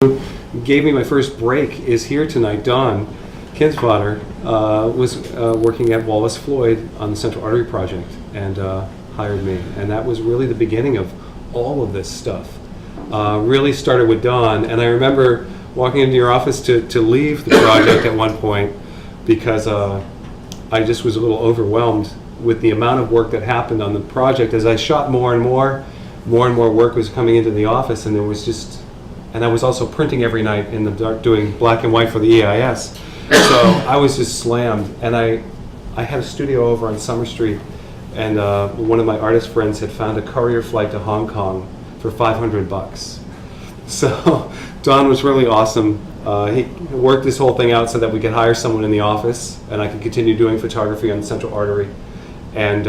Gave me my first break is here tonight. Don Kinsvater was working at Wallace Floyd on the Central Artery Project and hired me. And that was really the beginning of all of this stuff. Really started with Don. And I remember walking into your office to leave the project at one point because I just was a little overwhelmed with the amount of work that happened on the project. As I shot more and more work was coming into the office, and there was just, and I was also printing every night in the dark, doing black and white for the EIS. So I was just slammed, and I had a studio over on Summer Street, and one of my artist friends had found a courier flight to Hong Kong for $500. So Don was really awesome. He worked this whole thing out so that we could hire someone in the office, and I could continue doing photography on the Central Artery. And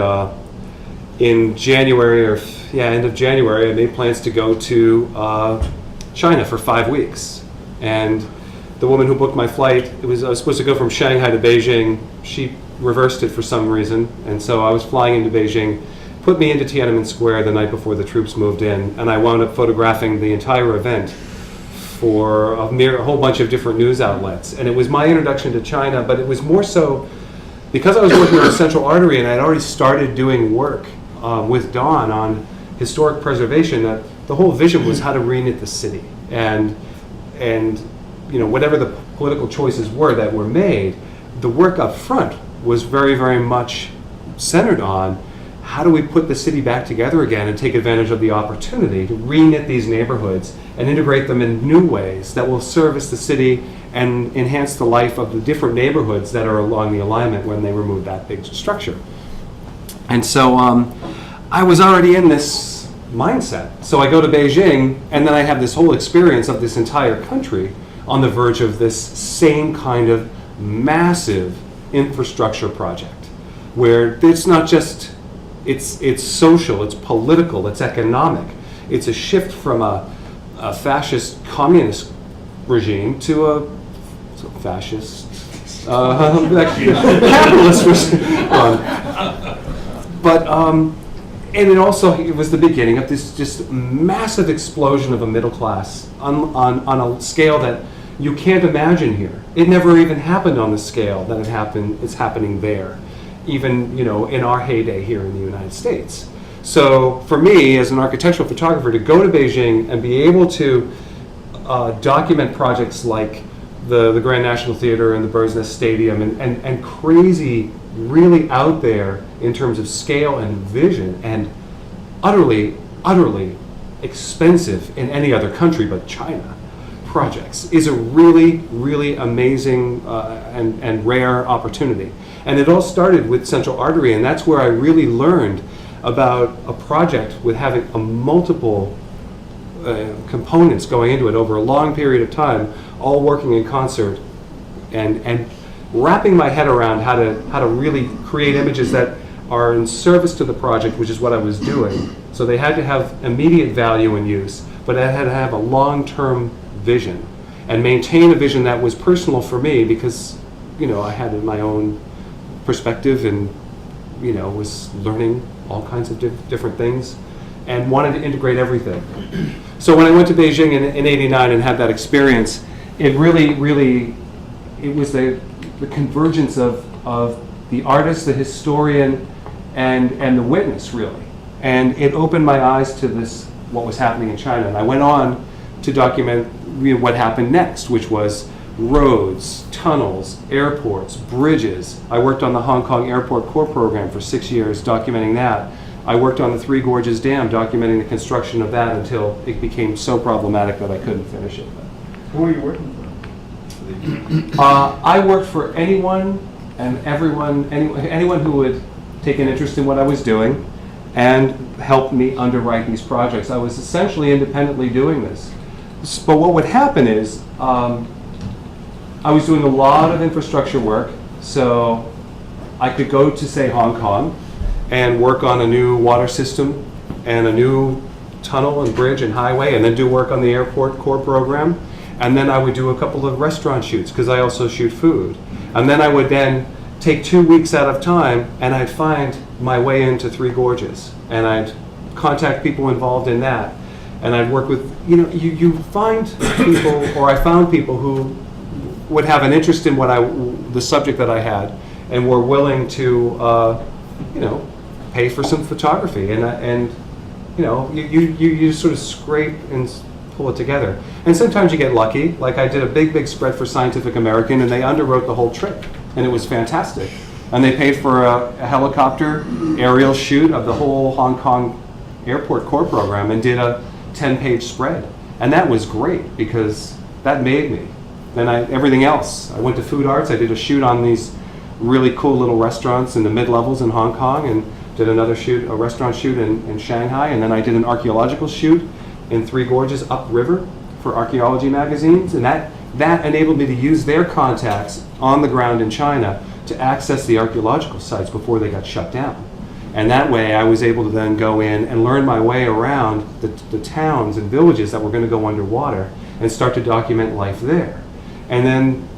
in January, end of January, I made plans to go to China for 5 weeks. And the woman who booked my flight, I was supposed to go from Shanghai to Beijing. She reversed it for some reason, and so I was flying into Beijing, put me into Tiananmen Square the night before the troops moved in, and I wound up photographing the entire event for a whole bunch of different news outlets. And it was my introduction to China, but it was more so because I was working on Central Artery and I had already started doing work with Don on historic preservation. That the whole vision was how to reknit the city, and you know, whatever the political choices were that were made, the work up front was very, very much centered on how do we put the city back together again and take advantage of the opportunity to reknit these neighborhoods and integrate them in new ways that will service the city and enhance the life of the different neighborhoods that are along the alignment when they remove that big structure. And so I was already in this mindset. So I go to Beijing, and then I have this whole experience of this entire country on the verge of this same kind of massive infrastructure project, where it's not just, it's social, it's political, it's economic. It's a shift from a fascist communist regime to a fascist capitalist regime. And it was the beginning of this just massive explosion of a middle class on a scale that you can't imagine here. It never even happened on the scale that it's happening there, even, you know, in our heyday here in the United States. So for me, as an architectural photographer, to go to Beijing and be able to document projects like the Grand National Theater and the Bird's Nest Stadium and crazy, really out there in terms of scale and vision, and utterly expensive in any other country but China projects, is a really, really amazing and rare opportunity. And it all started with Central Artery, and that's where I really learned about a project with having a multiple components going into it over a long period of time, all working in concert, and wrapping my head around how to really create images that are in service to the project, which is what I was doing. So they had to have immediate value and use, but I had to have a long-term vision and maintain a vision that was personal for me, because, you know, I had my own perspective and, you know, was learning all kinds of different things and wanted to integrate everything. So when I went to Beijing in '89 and had that experience, it really, it was the convergence of the artist, the historian, and the witness, really. And it opened my eyes to what was happening in China. And I went on to document what happened next, which was roads, tunnels, airports, bridges. I worked on the Hong Kong Airport Core Program for 6 years, documenting that. I worked on the Three Gorges Dam, documenting the construction of that until it became so problematic that I couldn't finish it. Who are you working for? I worked for anyone and everyone, anyone who would take an interest in what I was doing and help me underwrite these projects. I was essentially independently doing this. But what would happen is, I was doing a lot of infrastructure work, so I could go to, say, Hong Kong and work on a new water system and a new tunnel and bridge and highway, and then do work on the airport core program. And then I would do a couple of restaurant shoots, because I also shoot food. And then I would then take 2 weeks out of time, and I'd find my way into Three Gorges, and I'd contact people involved in that. And I'd work with, you find people, or I found people who would have an interest in the subject that I had, and were willing to, pay for some photography, and you sort of scrape and pull it together. And sometimes you get lucky. Like I did a big spread for Scientific American, and they underwrote the whole trip, and it was fantastic. And they paid for a helicopter aerial shoot of the whole Hong Kong airport core program, and did a 10-page spread. And that was great because that made me. Then everything else. I went to Food Arts. I did a shoot on these really cool little restaurants in the mid-levels in Hong Kong, and did another shoot, a restaurant shoot in Shanghai, and then I did an archaeological shoot in Three Gorges upriver for archaeology magazines, and that enabled me to use their contacts on the ground in China to access the archaeological sites before they got shut down. And that way I was able to then go in and learn my way around the towns and villages that were going to go underwater and start to document life there. And then,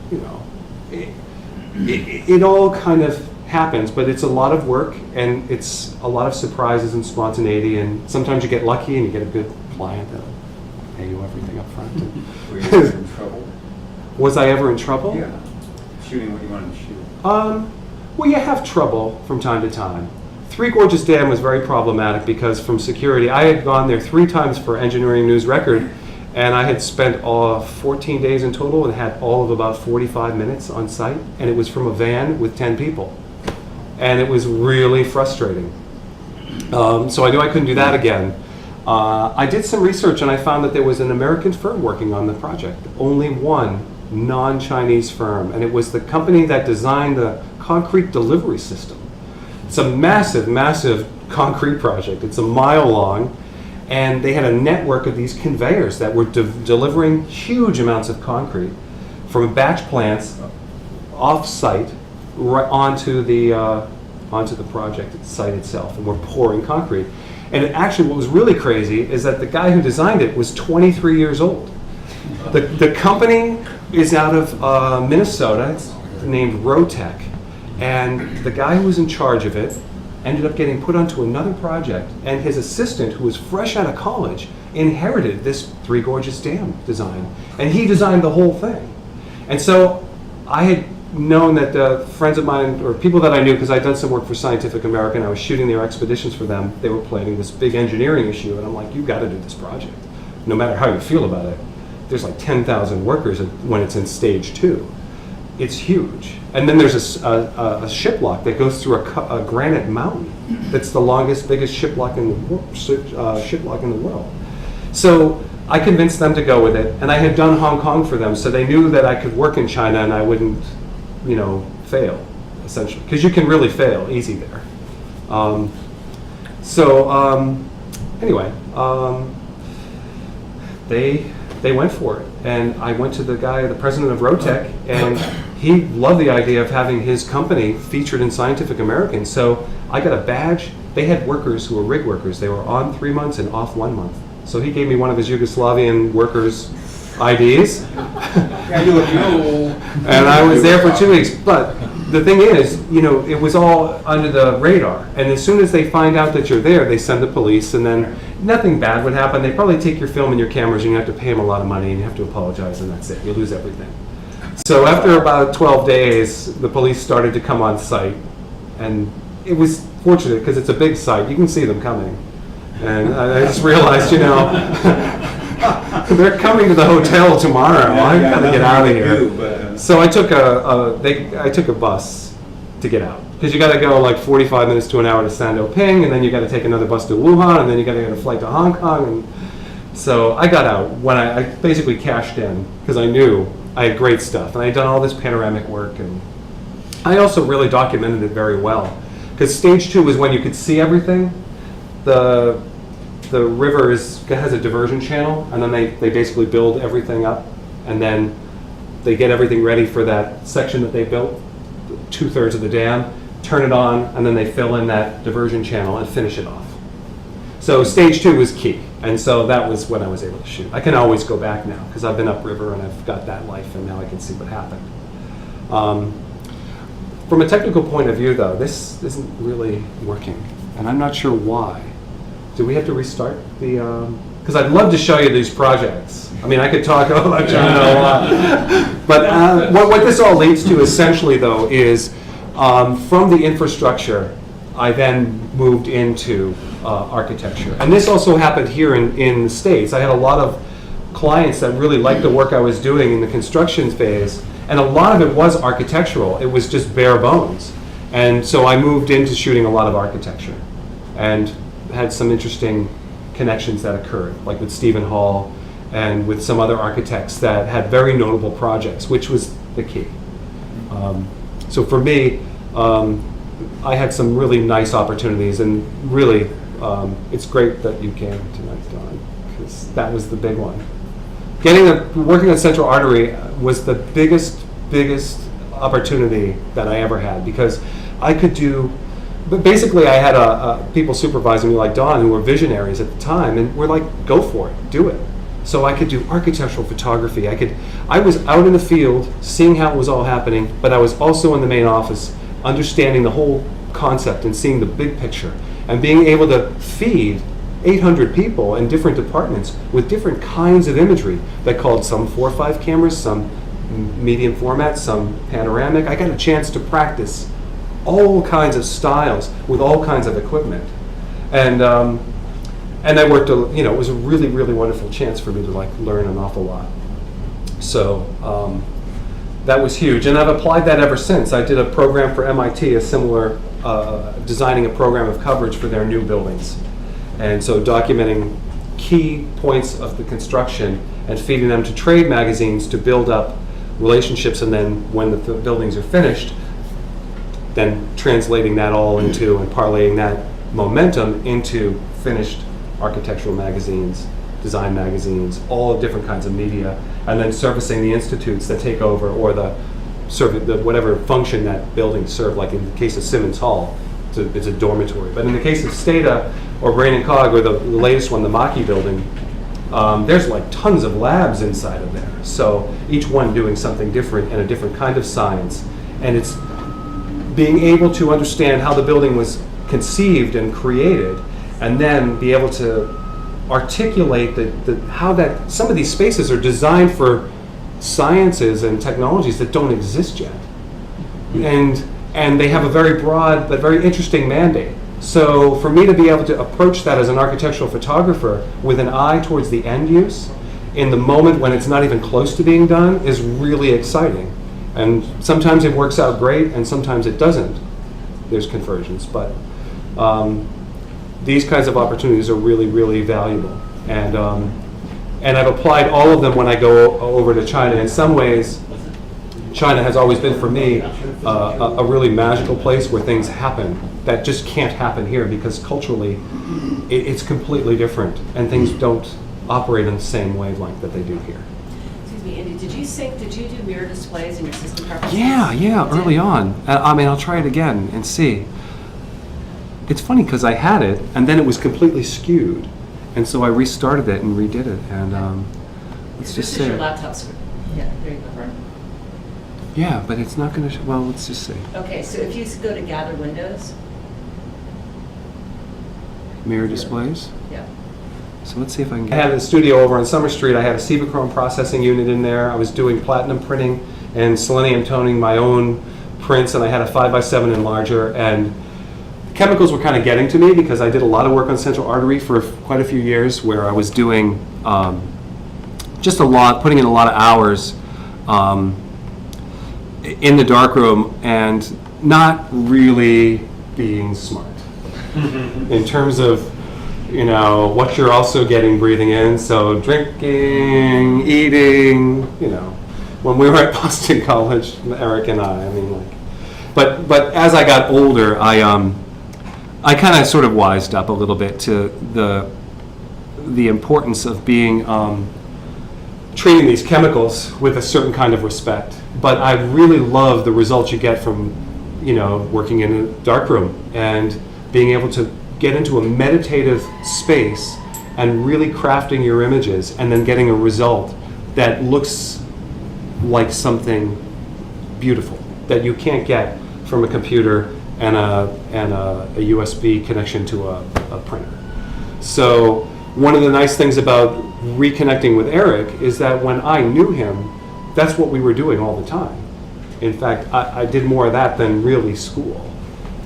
it all kind of happens, but it's a lot of work, and it's a lot of surprises and spontaneity, and sometimes you get lucky and you get a good client that'll pay you everything up front. Were you ever in trouble? Was I ever in trouble? Yeah. Shooting what you wanted to shoot. Well, you have trouble from time to time. Three Gorges Dam was very problematic because from security, I had gone there 3 times for Engineering News Record, and I had spent 14 days in total and had all of about 45 minutes on site, and it was from a van with 10 people. And it was really frustrating. So I knew I couldn't do that again. I did some research, and I found that there was an American firm working on the project. Only one non-Chinese firm, and it was the company that designed the concrete delivery system. It's a massive concrete project. It's a mile long, and they had a network of these conveyors that were delivering huge amounts of concrete from batch plants off-site right onto the project site itself, and we're pouring concrete. And actually, what was really crazy is that the guy who designed it was 23 years old. The company is out of Minnesota. It's named Rotec, and the guy who was in charge of it ended up getting put onto another project, and his assistant, who was fresh out of college, inherited this Three Gorges Dam design, and he designed the whole thing. And so I had known that friends of mine, or people that I knew, because I'd done some work for Scientific American, I was shooting their expeditions for them, they were planning this big engineering issue, and I'm like, you've got to do this project, no matter how you feel about it. There's like 10,000 workers when it's in stage 2. It's huge. And then there's a ship lock that goes through a granite mountain that's the longest, biggest ship lock in the world. So I convinced them to go with it, and I had done Hong Kong for them, so they knew that I could work in China and I wouldn't, fail, essentially, because you can really fail easy there. Anyway, they went for it, and I went to the president of Rotec, and he loved the idea of having his company featured in Scientific American. So I got a badge. They had workers who were rig workers. They were on 3 months and off 1 month. So he gave me one of his Yugoslavian workers' IDs. And I was there for 2 weeks. But the thing is, it was all under the radar. And as soon as they find out that you're there, they send the police, and then nothing bad would happen. They probably take your film and your cameras, and you have to pay them a lot of money, and you have to apologize, and that's it. You lose everything. So after about 12 days, the police started to come on site, and it was fortunate because it's a big site. You can see them coming. And I just realized, they're coming to the hotel tomorrow. I gotta get out of here. So I took a bus to get out, because you got to go like 45 minutes to an hour to Sandoping, and then you got to take another bus to Wuhan, and then you got to get a flight to Hong Kong. And so I got out when I basically cashed in, because I knew I had great stuff, and I had done all this panoramic work, and I also really documented it very well, because stage 2 was when you could see everything. The river has a diversion channel, and then they basically build everything up, and then they get everything ready for that section that they built, 2/3 of the dam, turn it on, and then they fill in that diversion channel and finish it off. So stage 2 was key, and so that was when I was able to shoot. I can always go back now, because I've been upriver and I've got that life, and now I can see what happened. From a technical point of view, though, this isn't really working, and I'm not sure why. Do we have to restart the because I'd love to show you these projects. I mean, I could talk about China a lot. But what this all leads to essentially, though, is from the infrastructure, I then moved into architecture. And this also happened here in the States. I had a lot of clients that really liked the work I was doing in the construction phase, and a lot of it was architectural. It was just bare bones. And so I moved into shooting a lot of architecture and had some interesting connections that occurred, like with Stephen Hall and with some other architects that had very notable projects, which was the key. So for me, I had some really nice opportunities, and really, it's great that you came tonight, Don, because that was the big one. Working on Central Artery was the biggest opportunity that I ever had, because I could do, but basically I had people supervising me like Don who were visionaries at the time, and were like, go for it, do it. So I could do architectural photography. I was out in the field seeing how it was all happening, but I was also in the main office understanding the whole concept and seeing the big picture and being able to feed 800 people in different departments with different kinds of imagery that called some 4 or 5 cameras, some medium format, some panoramic. I got a chance to practice all kinds of styles with all kinds of equipment. And I worked, it was a really, really wonderful chance for me to learn an awful lot. So that was huge, and I've applied that ever since. I did a program for MIT, a similar, designing a program of coverage for their new buildings. And so documenting key points of the construction and feeding them to trade magazines to build up relationships, and then when the buildings are finished, then translating that all into and parlaying that momentum into finished architectural magazines, design magazines, all different kinds of media, and then servicing the institutes that take over, or the whatever function that building served. Like in the case of Simmons Hall, it's a dormitory. But in the case of Stata or Brain and Cog, or the latest one, the Maki building, there's like tons of labs inside of there. So each one doing something different and a different kind of science. And it's being able to understand how the building was conceived and created, and then be able to articulate how that some of these spaces are designed for sciences and technologies that don't exist yet. And they have a very broad but very interesting mandate. So for me to be able to approach that as an architectural photographer with an eye towards the end use in the moment when it's not even close to being done is really exciting. And sometimes it works out great, and sometimes it doesn't. There's convergence, but these kinds of opportunities are really, really valuable. And I've applied all of them when I go over to China. In some ways, China has always been for me a really magical place where things happen that just can't happen here, because culturally it's completely different, and things don't operate in the same wavelength that they do here. Excuse me, Andy, did you do mirror displays in your system preferences? Yeah, early on. I'll try it again and see. It's funny because I had it, and then it was completely skewed, and so I restarted it and redid it. And let's just say. This is your laptop screen. Yeah, there you go. Yeah, but it's not going to. Well, let's just see. Okay, so if you go to Gather Windows. Mirror displays. Yeah. So let's see if I can. I had a studio over on Summer Street. I had a Cibachrome processing unit in there. I was doing platinum printing and selenium toning my own prints, and I had a 5x7 enlarger. And chemicals were kind of getting to me because I did a lot of work on Central Artery for quite a few years, where I was doing just a lot, putting in a lot of hours in the darkroom and not really being smart in terms of what you're also getting breathing in. So drinking, eating, when we were at Boston College, Eric and I mean, but as I got older, I kind of sort of wised up a little bit to the importance of being treating these chemicals with a certain kind of respect. But I really love the results you get from working in a darkroom and being able to get into a meditative space and really crafting your images, and then getting a result that looks like something beautiful that you can't get from a computer and a USB connection to a printer. So one of the nice things about reconnecting with Eric is that when I knew him, that's what we were doing all the time. In fact, I did more of that than really school.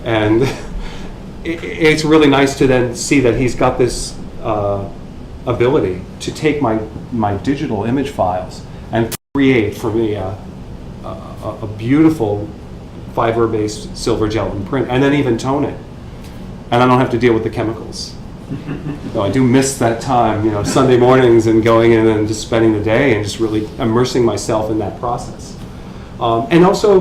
And it's really nice to then see that he's got this ability to take my digital image files and create for me a beautiful fiber-based silver gelatin print, and then even tone it. And I don't have to deal with the chemicals. So I do miss that time, Sunday mornings and going in and just spending the day and just really immersing myself in that process. And also,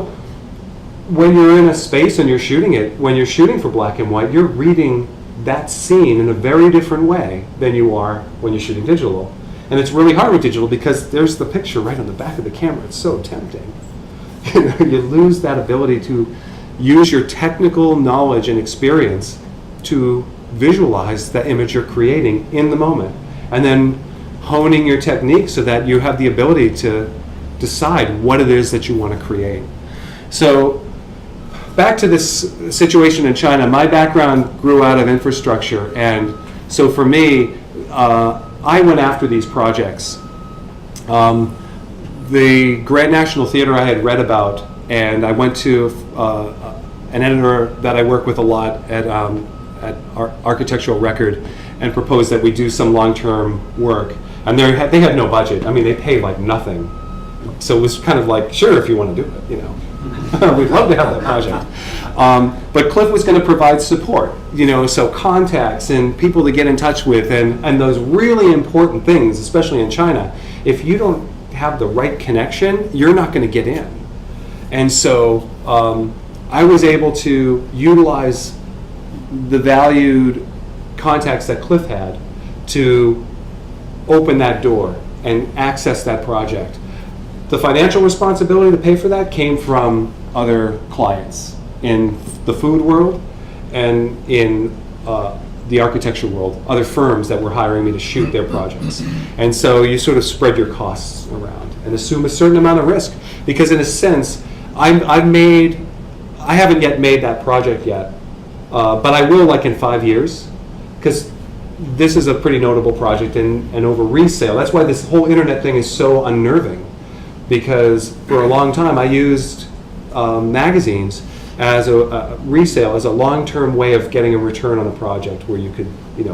when you're in a space and you're shooting it, when you're shooting for black and white, you're reading that scene in a very different way than you are when you're shooting digital. And it's really hard with digital because there's the picture right on the back of the camera. It's so tempting. You lose that ability to use your technical knowledge and experience to visualize the image you're creating in the moment, and then honing your technique so that you have the ability to decide what it is that you want to create. So back to this situation in China, my background grew out of infrastructure, and so for me, I went after these projects. The Grand National Theater I had read about, and I went to an editor that I work with a lot at Architectural Record, and proposed that we do some long-term work. And they had no budget. I mean, they paid like nothing. So it was kind of like, sure, if you want to do it, We'd love to have that project. But Cliff was going to provide support, so contacts and people to get in touch with, and those really important things, especially in China. If you don't have the right connection, you're not going to get in. And so I was able to utilize the valued contacts that Cliff had to open that door and access that project. The financial responsibility to pay for that came from other clients in the food world and in the architecture world, other firms that were hiring me to shoot their projects. And so you sort of spread your costs around and assume a certain amount of risk, because in a sense, I haven't yet made that project yet, but I will, like in 5 years, because this is a pretty notable project, and over resale. That's why this whole internet thing is so unnerving, because for a long time I used magazines as a resale, as a long-term way of getting a return on a project where you could,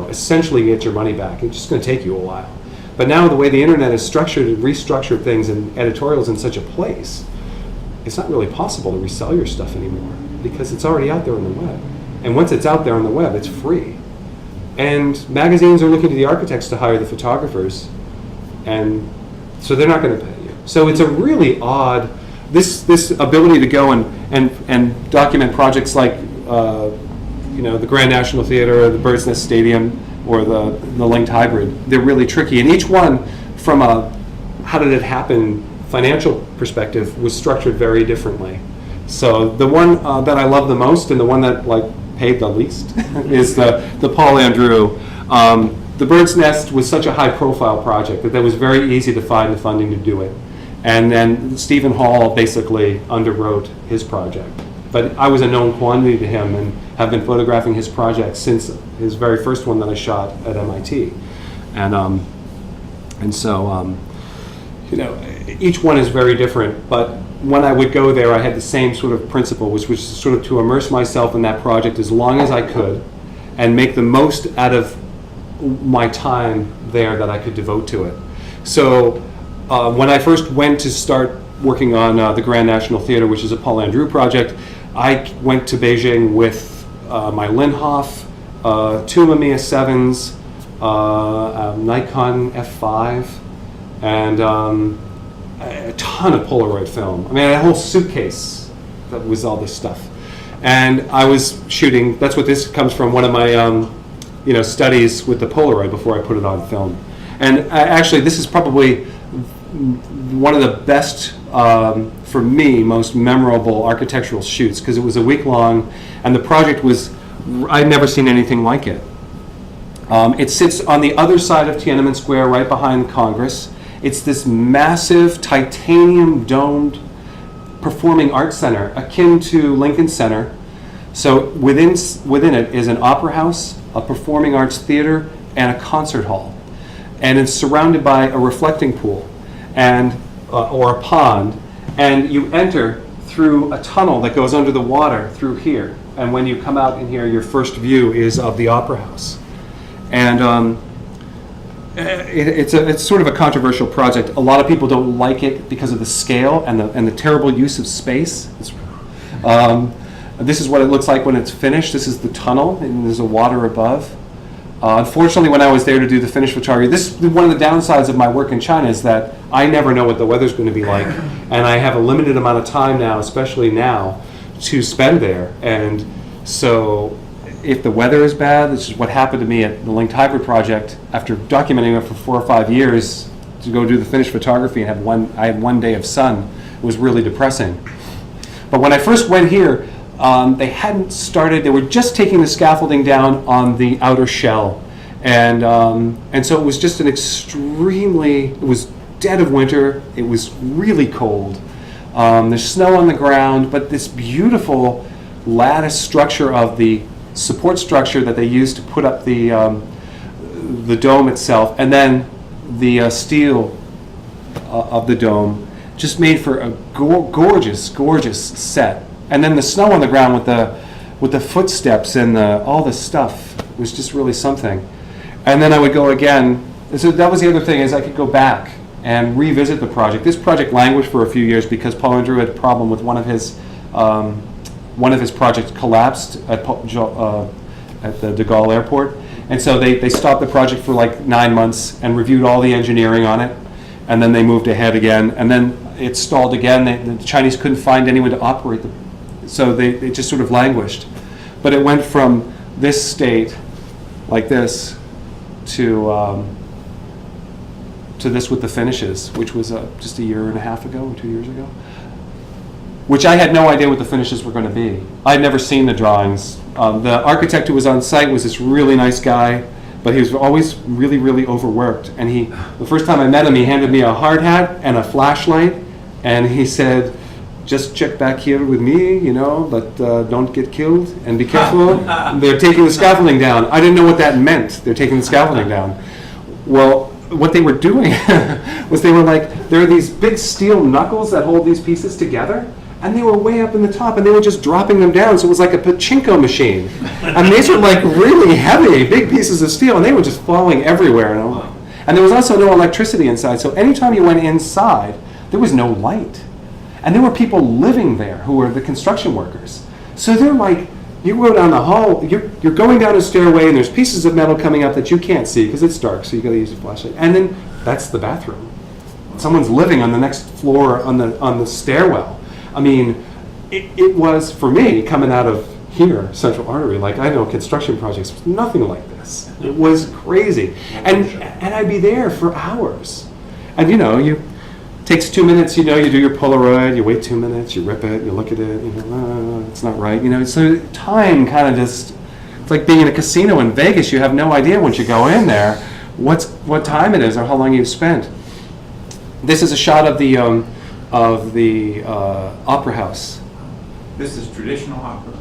essentially get your money back. It's just going to take you a while. But now the way the internet is structured and restructured things and editorials in such a place, it's not really possible to resell your stuff anymore because it's already out there on the web. And once it's out there on the web, it's free. And magazines are looking to the architects to hire the photographers, and so they're not going to pay you. So it's a really odd, this ability to go and document projects like the Grand National Theater or the Bird's Nest Stadium or the Linked Hybrid. They're really tricky, and each one from a how did it happen financial perspective was structured very differently. So the one that I love the most and the one that paid the least is the Paul Andrew. The Bird's Nest was such a high-profile project that was very easy to find the funding to do it. And then Stephen Hall basically underwrote his project. But I was a known quantity to him and have been photographing his project since his very first one that I shot at MIT. And so, each one is very different. But when I would go there, I had the same sort of principle, which was sort of to immerse myself in that project as long as I could and make the most out of my time there that I could devote to it. So when I first went to start working on the Grand National Theater, which is a Paul Andrew project, I went to Beijing with my Linhof, two Mamiya 7s, Nikon F5, and a ton of Polaroid film. I mean, a whole suitcase that was all this stuff. And I was shooting, that's what this comes from, one of my studies with the Polaroid before I put it on film. And actually, this is probably one of the best, for me, most memorable architectural shoots, because it was a week long, and the project was, I'd never seen anything like it. It sits on the other side of Tiananmen Square, right behind Congress. It's this massive titanium domed performing arts center, akin to Lincoln Center. So within it is an opera house, a performing arts theater, and a concert hall. And it's surrounded by a reflecting pool and or a pond. And you enter through a tunnel that goes under the water through here. And when you come out in here, your first view is of the Opera House. And it's sort of a controversial project. A lot of people don't like it because of the scale and the terrible use of space. This is what it looks like when it's finished. This is the tunnel, and there's a water above. Unfortunately, when I was there to do the finished photography, this is one of the downsides of my work in China is that I never know what the weather's going to be like, and I have a limited amount of time now, especially now, to spend there. And so if the weather is bad, this is what happened to me at the Linked Hybrid project. After documenting it for 4 or 5 years, to go do the finished photography and I had 1 day of sun, it was really depressing. But when I first went here, they hadn't started, they were just taking the scaffolding down on the outer shell. And so it was just it was dead of winter, it was really cold. There's snow on the ground, but this beautiful lattice structure of the support structure that they used to put up the dome itself, and then the steel of the dome, just made for a gorgeous, gorgeous set. And then the snow on the ground with the footsteps and all this stuff was just really something. And then I would go again. So that was the other thing, is I could go back and revisit the project. This project languished for a few years because Paul Andrew had a problem with one of his projects collapsed at the de Gaulle airport. And so they stopped the project for like 9 months and reviewed all the engineering on it. And then they moved ahead again. And then it stalled again. The Chinese couldn't find anyone to operate so they just sort of languished. But it went from this state, like this, to this with the finishes, which was just 1.5 years ago, or 2 years ago. Which I had no idea what the finishes were going to be. I'd never seen the drawings. The architect who was on site was this really nice guy, but he was always really, really overworked. And the first time I met him, he handed me a hard hat and a flashlight, and he said, "Just check back here with me, but don't get killed and be careful. They're taking the scaffolding down." I didn't know what that meant. They're taking the scaffolding down. Well, what they were doing was there are these big steel knuckles that hold these pieces together, and they were way up in the top, and they were just dropping them down, so it was like a pachinko machine. And these were like really heavy, big pieces of steel, and they were just falling everywhere. And there was also no electricity inside, so anytime you went inside, there was no light. And there were people living there who were the construction workers. So they're like, you go down the hall, you're going down a stairway, and there's pieces of metal coming up that you can't see because it's dark, so you got to use a flashlight. And then that's the bathroom. Someone's living on the next floor on the stairwell. I mean, it was, for me, coming out of here, Central Artery, like I know construction projects, was nothing like this. It was crazy. And I'd be there for hours. And you takes 2 minutes, you do your Polaroid, you wait 2 minutes, you rip it, you look at it, it's not right. So time kind of just, it's like being in a casino in Vegas. You have no idea once you go in there what time it is or how long you've spent. This is a shot of the Opera House. This is traditional opera.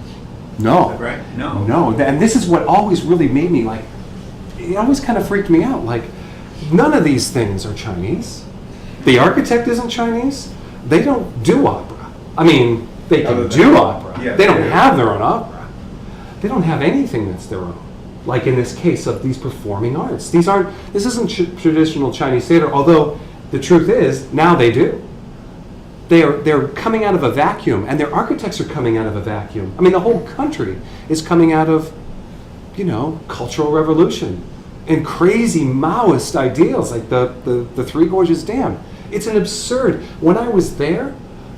No. Is that right? No. No, and this is what always really made me it always kind of freaked me out. None of these things are Chinese. The architect isn't Chinese. They don't do opera. I mean, they can do opera. Yeah, they don't have their own opera. They don't have anything that's their own. Like in this case of these performing arts. This isn't traditional Chinese theater, although the truth is, now they do. They're coming out of a vacuum, and their architects are coming out of a vacuum. I mean, the whole country is coming out of, cultural revolution and crazy Maoist ideals like the Three Gorges Dam. It's an absurd. When I was there,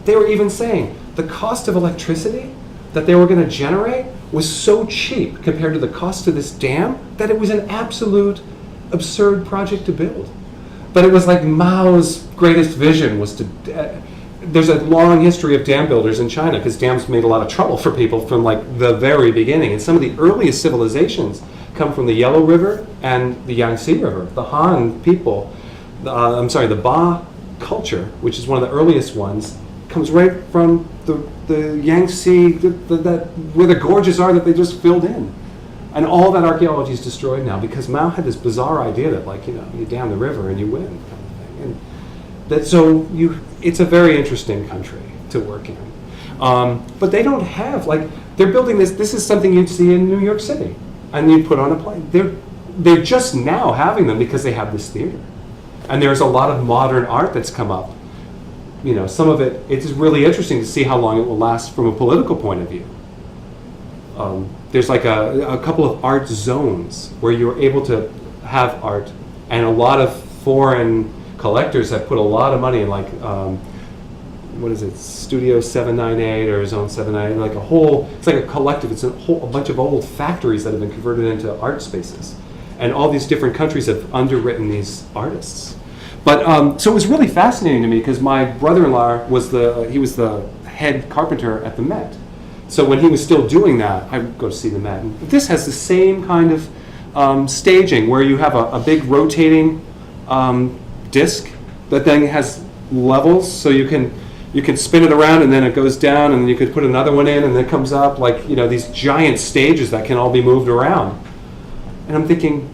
they were even saying the cost of electricity that they were going to generate was so cheap compared to the cost of this dam that it was an absolute absurd project to build. But it was like Mao's greatest vision was to... there's a long history of dam builders in China because dams made a lot of trouble for people from the very beginning. And some of the earliest civilizations come from the Yellow River and the Yangtze River. The Han people, the Ba culture, which is one of the earliest ones, comes right from the Yangtze, where the gorges are that they just filled in. And all that archaeology is destroyed now because Mao had this bizarre idea that, like, you dam the river and you win, kind of thing. And it's a very interesting country to work in. But they don't have, like, they're building this is something you'd see in New York City, and you'd put on a plane. They're just now having them because they have this theater. And there's a lot of modern art that's come up. Some of it is really interesting to see how long it will last from a political point of view. There's like a couple of art zones where you're able to have art, and a lot of foreign collectors have put a lot of money in, like, what is it, Studio 798 or Zone 798, like it's like a collective, it's a bunch of old factories that have been converted into art spaces. And all these different countries have underwritten these artists. But, so it was really fascinating to me because my brother-in-law was the head carpenter at the Met. So when he was still doing that, I would go to see the Met. And this has the same kind of staging where you have a big rotating disc that then has levels, so you can spin it around and then it goes down, and then you could put another one in and then it comes up, like, these giant stages that can all be moved around. And I'm thinking,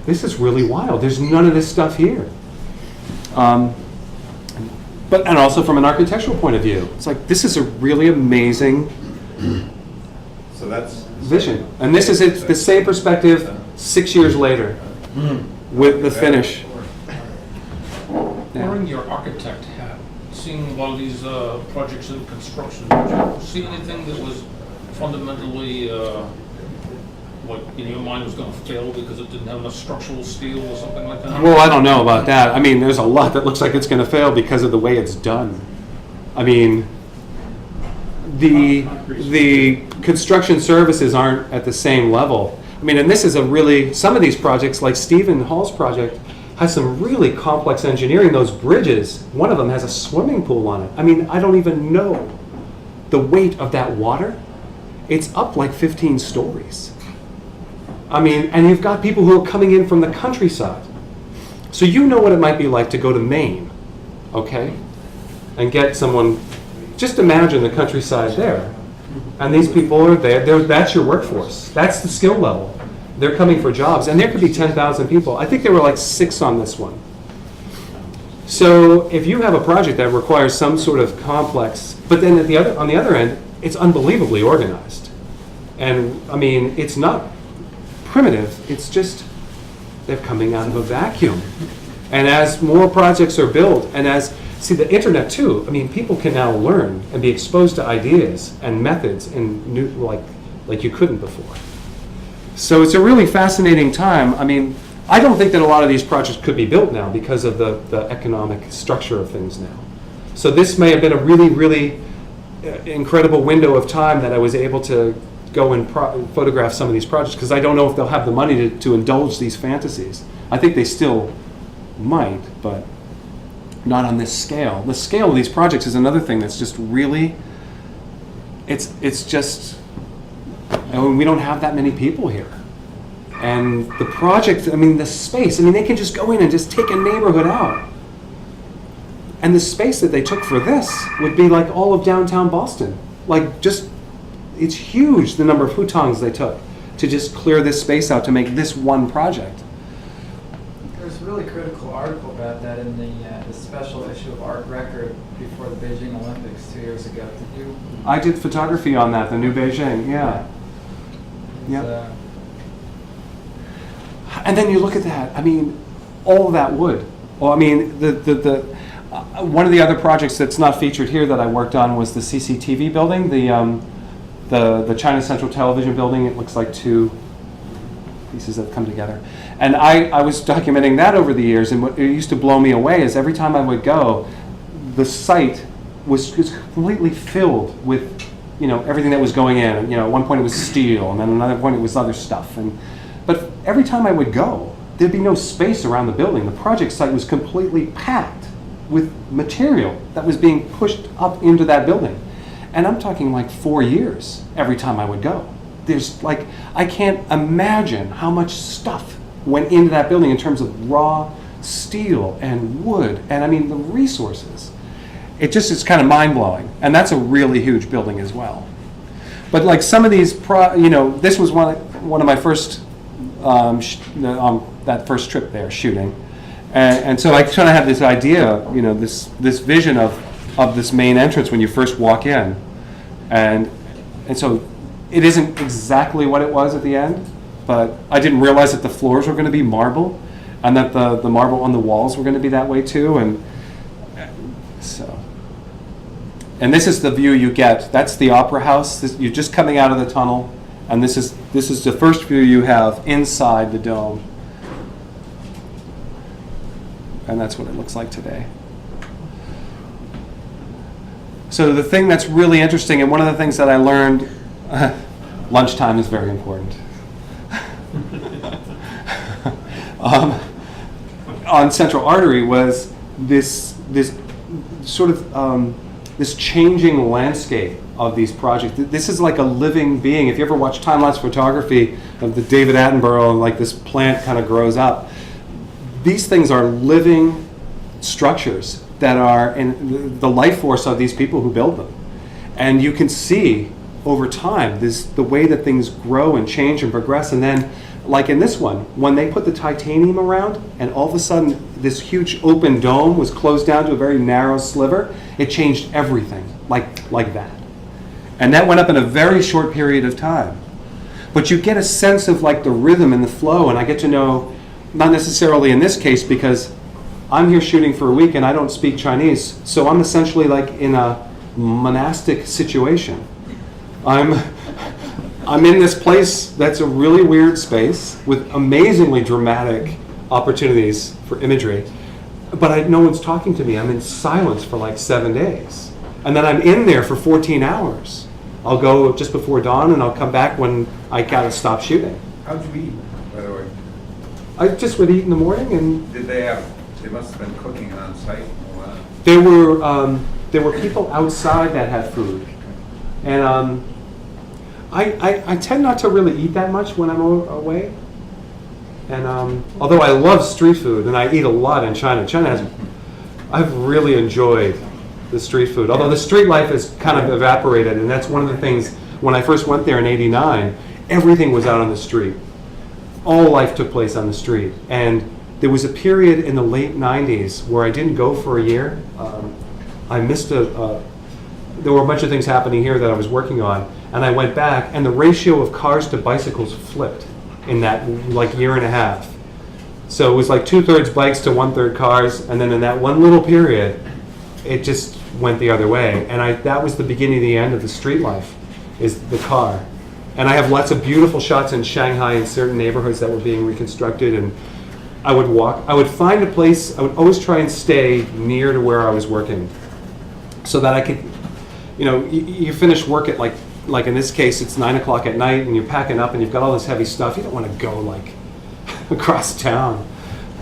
this is really wild. There's none of this stuff here. And also from an architectural point of view, it's like, this is a really amazing So that's vision. And this is the same perspective 6 years later with the finish. Wearing your architect hat, seeing a lot of these projects in construction, did you see anything that was fundamentally, like, in your mind was going to fail because it didn't have enough structural steel or something like that? Well, I don't know about that. I mean, there's a lot that looks like it's going to fail because of the way it's done. I mean, the construction services aren't at the same level. I mean, and this is some of these projects, like Stephen Hall's project, has some really complex engineering. Those bridges, one of them has a swimming pool on it. I mean, I don't even know the weight of that water. It's up like 15 stories. I mean, and you've got people who are coming in from the countryside. So you know what it might be like to go to Maine, okay? And get someone, just imagine the countryside there. And these people are there, that's your workforce. That's the skill level. They're coming for jobs, and there could be 10,000 people. I think there were like 6 on this one. So if you have a project that requires some sort of complex, but then on the other end, it's unbelievably organized. And I mean, it's not primitive, it's just they're coming out of a vacuum. And as more projects are built, and see the internet too, I mean, people can now learn and be exposed to ideas and methods in new, like you couldn't before. So it's a really fascinating time. I mean, I don't think that a lot of these projects could be built now because of the economic structure of things now. So this may have been a really, really incredible window of time that I was able to go and photograph some of these projects, because I don't know if they'll have the money to indulge these fantasies. I think they still might, but not on this scale. The scale of these projects is another thing that's just really, it's just, we don't have that many people here. And the project, I mean, the space, I mean, they can just go in and just take a neighborhood out. And the space that they took for this would be like all of downtown Boston. Like, just, it's huge, the number of hutongs they took to just clear this space out to make this one project. There was a really critical article about that in the special issue of Art Record before the Beijing Olympics 2 years ago. Did you? I did photography on that, the new Beijing, yeah. Yep. And then you look at that, I mean, all of that wood. Well, I mean, one of the other projects that's not featured here that I worked on was the CCTV building, the China Central Television building. It looks like 2 pieces that come together. And I was documenting that over the years, and what it used to blow me away is every time I would go, the site was completely filled with, everything that was going in. At one point it was steel, and then another point it was other stuff. But every time I would go, there'd be no space around the building. The project site was completely packed with material that was being pushed up into that building. And I'm talking like 4 years every time I would go. There's like, I can't imagine how much stuff went into that building in terms of raw steel and wood, and I mean the resources. It's kind of mind-blowing, and that's a really huge building as well. But like some of these, this was one, one of my first that first trip there shooting, and so I kind of had this idea, this vision of this main entrance when you first walk in, and so it isn't exactly what it was at the end, but I didn't realize that the floors were going to be marble, and that the marble on the walls were going to be that way too, and so. And this is the view you get. That's the Opera House. You're just coming out of the tunnel, and this is the first view you have inside the dome. And that's what it looks like today. So the thing that's really interesting, and one of the things that I learned, lunchtime is very important. On Central Artery was this sort of this changing landscape of these projects. This is like a living being. If you ever watch time-lapse photography of the David Attenborough, like this plant kind of grows up, these things are living structures that are in the life force of these people who build them. And you can see over time the way that things grow and change and progress. And then, like in this one, when they put the titanium around and all of a sudden this huge open dome was closed down to a very narrow sliver, it changed everything like that. And that went up in a very short period of time. But you get a sense of like the rhythm and the flow, and I get to know, not necessarily in this case because I'm here shooting for a week and I don't speak Chinese, so I'm essentially like in a monastic situation. I'm in this place that's a really weird space with amazingly dramatic opportunities for imagery, but no one's talking to me. I'm in silence for like 7 days. And then I'm in there for 14 hours. I'll go just before dawn and I'll come back when I gotta stop shooting. How'd you eat, by the way? I just would eat in the morning, and They must have been cooking on site a lot. there were people outside that had food. And I tend not to really eat that much when I'm away. And although I love street food and I eat a lot in China, I've really enjoyed the street food. Although the street life has kind of evaporated, and that's one of the things, when I first went there in '89, everything was out on the street. All life took place on the street. And there was a period in the late 90s where I didn't go for a year. I missed there were a bunch of things happening here that I was working on, and I went back, and the ratio of cars to bicycles flipped in that like year and a half. So it was like 2/3 bikes to 1/3 cars, and then in that one little period, it just went the other way. And that was the beginning of the end of the street life, is the car. And I have lots of beautiful shots in Shanghai in certain neighborhoods that were being reconstructed, and I would find a place, I would always try and stay near to where I was working so that I could, you finish work at like in this case, it's 9 o'clock at night and you're packing up and you've got all this heavy stuff. You don't want to go like across town.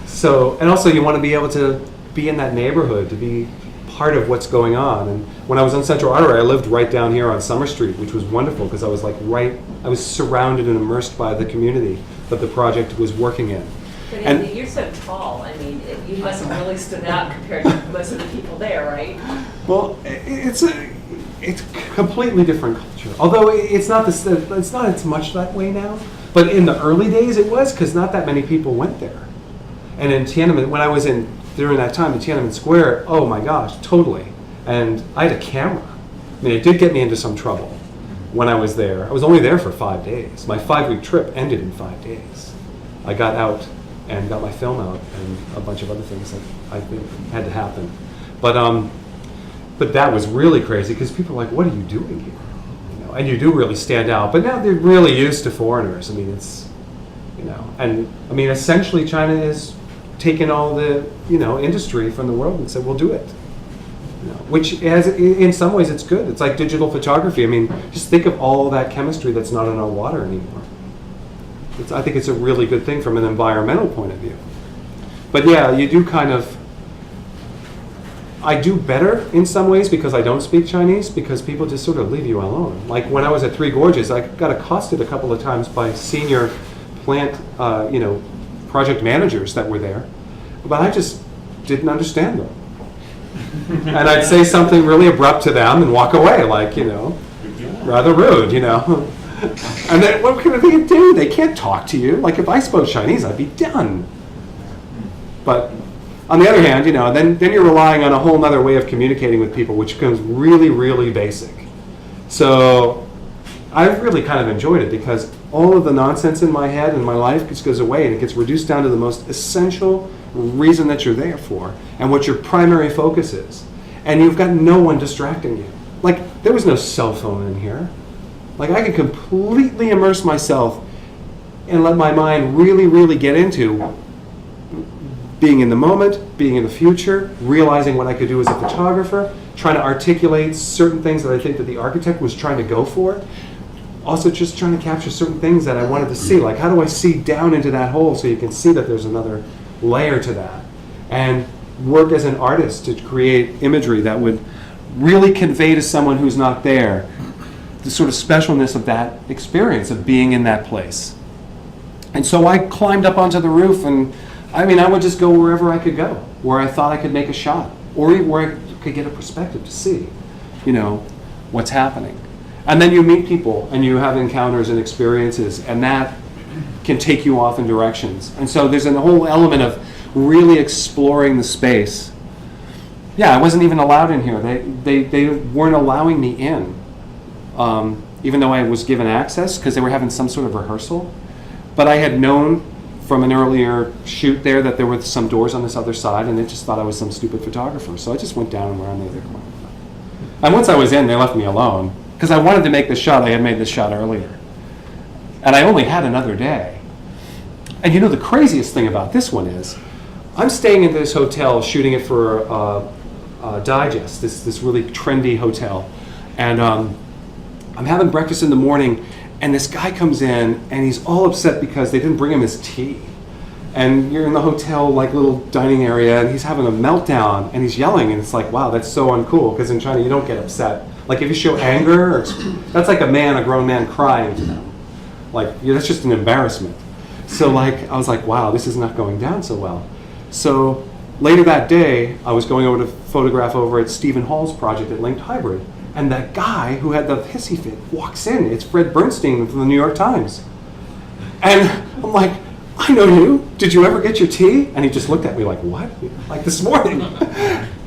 So, and also you want to be able to be in that neighborhood, to be part of what's going on. And when I was on Central Artery, I lived right down here on Summer Street, which was wonderful because I was I was surrounded and immersed by the community that the project was working in. But And- you're so tall, I mean, you must have really stood out compared to most of the people there, right? Well, it's a completely different culture. Although it's not as much that way now. But in the early days, it was, because not that many people went there. And in Tiananmen, when I was during that time in Tiananmen Square, oh my gosh, totally. And I had a camera. I mean, it did get me into some trouble when I was there. I was only there for 5 days. My 5-week trip ended in 5 days. I got out and got my film out and a bunch of other things that I think had to happen. But that was really crazy because people are like, what are you doing here? And you do really stand out. But now they're really used to foreigners. I mean, it's, and I mean, essentially China is taking all the, industry from the world and said, we'll do it. Which in some ways it's good. It's like digital photography. I mean, just think of all that chemistry that's not in our water anymore. I think it's a really good thing from an environmental point of view. But yeah, you do I do better in some ways because I don't speak Chinese, because people just sort of leave you alone. Like when I was at Three Gorges, I got accosted a couple of times by senior plant, project managers that were there, but I just didn't understand them. And I'd say something really abrupt to them and walk away, like, rather rude, And then what can they do? They can't talk to you. Like if I spoke Chinese, I'd be done. But on the other hand, then you're relying on a whole other way of communicating with people, which becomes really, really basic. So I've really kind of enjoyed it because all of the nonsense in my head and my life just goes away and it gets reduced down to the most essential reason that you're there for and what your primary focus is. And you've got no one distracting you. Like, there was no cell phone in here. Like, I could completely immerse myself and let my mind really, really get into being in the moment, being in the future, realizing what I could do as a photographer, trying to articulate certain things that I think that the architect was trying to go for. Also just trying to capture certain things that I wanted to see. Like, how do I see down into that hole so you can see that there's another layer to that? And work as an artist to create imagery that would really convey to someone who's not there the sort of specialness of that experience of being in that place. And so I climbed up onto the roof, and I would just go wherever I could go, where I thought I could make a shot, or even where I could get a perspective to see, what's happening. And then you meet people, and you have encounters and experiences, and that can take you off in directions. And so there's a whole element of really exploring the space. Yeah, I wasn't even allowed in here. They weren't allowing me in, even though I was given access because they were having some sort of rehearsal. But I had known from an earlier shoot there that there were some doors on this other side, and they just thought I was some stupid photographer. So I just went down and around the other corner. And once I was in, they left me alone because I wanted to make this shot. I had made this shot earlier. And I only had another day. And the craziest thing about this one is I'm staying in this hotel shooting it for Digest, this really trendy hotel. And I'm having breakfast in the morning, and this guy comes in, and he's all upset because they didn't bring him his tea. And you're in the hotel, little dining area, and he's having a meltdown, and he's yelling, and it's like, wow, that's so uncool, because in China, you don't get upset. Like, if you show anger, that's like a grown man crying to them. That's just an embarrassment. So, I was like, wow, this is not going down so well. So, later that day, I was going over to photograph over at Stephen Hall's project at Linked Hybrid, and that guy who had the hissy fit walks in. It's Fred Bernstein from the New York Times. And I'm like, I know you. Did you ever get your tea? And he just looked at me like, what? Like this morning.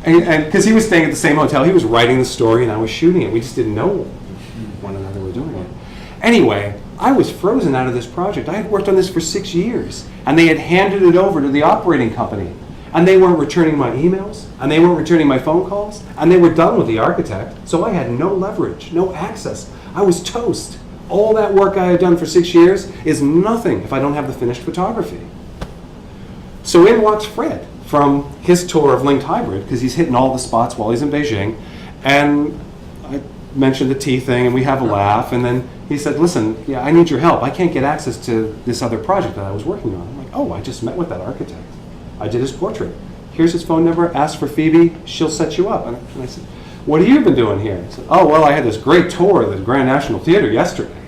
And because he was staying at the same hotel, he was writing the story and I was shooting it. We just didn't know one another were doing it. Anyway, I was frozen out of this project. I had worked on this for 6 years, and they had handed it over to the operating company. And they weren't returning my emails, and they weren't returning my phone calls, and they were done with the architect, so I had no leverage, no access. I was toast. All that work I had done for 6 years is nothing if I don't have the finished photography. So in walks Fred from his tour of Linked Hybrid, because he's hitting all the spots while he's in Beijing, and I mentioned the tea thing, and we have a laugh, and then he said, listen, yeah, I need your help. I can't get access to this other project that I was working on. I'm like, oh, I just met with that architect. I did his portrait. Here's his phone number. Ask for Phoebe. She'll set you up. And I said, what have you been doing here? He said, oh, well, I had this great tour of the Grand National Theater yesterday.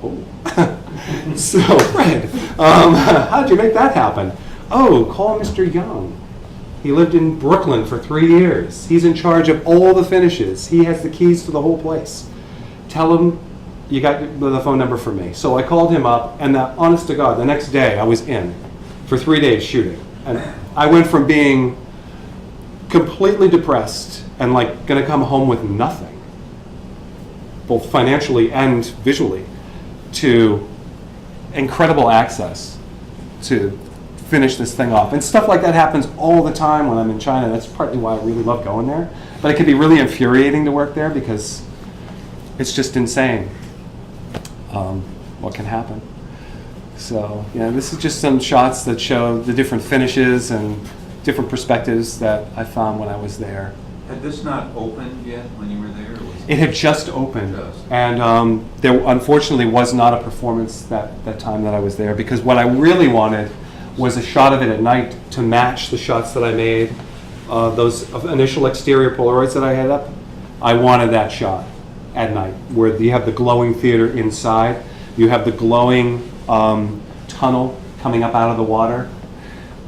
Oh. So, Fred, how did you make that happen? Oh, call Mr. Young. He lived in Brooklyn for 3 years. He's in charge of all the finishes. He has the keys to the whole place. Tell him you got the phone number for me. So I called him up, and honest to God, the next day I was in for 3 days shooting. And I went from being completely depressed and going to come home with nothing, both financially and visually, to incredible access to finish this thing off. And stuff like that happens all the time when I'm in China. That's partly why I really love going there. But it can be really infuriating to work there because it's just insane what can happen. So, this is just some shots that show the different finishes and different perspectives that I found when I was there. Had this not opened yet when you were there? Or was It had just opened, Just. and there unfortunately was not a performance that time that I was there, because what I really wanted was a shot of it at night to match the shots that I made, those initial exterior Polaroids that I had up. I wanted that shot at night, where you have the glowing theater inside, you have the glowing tunnel coming up out of the water.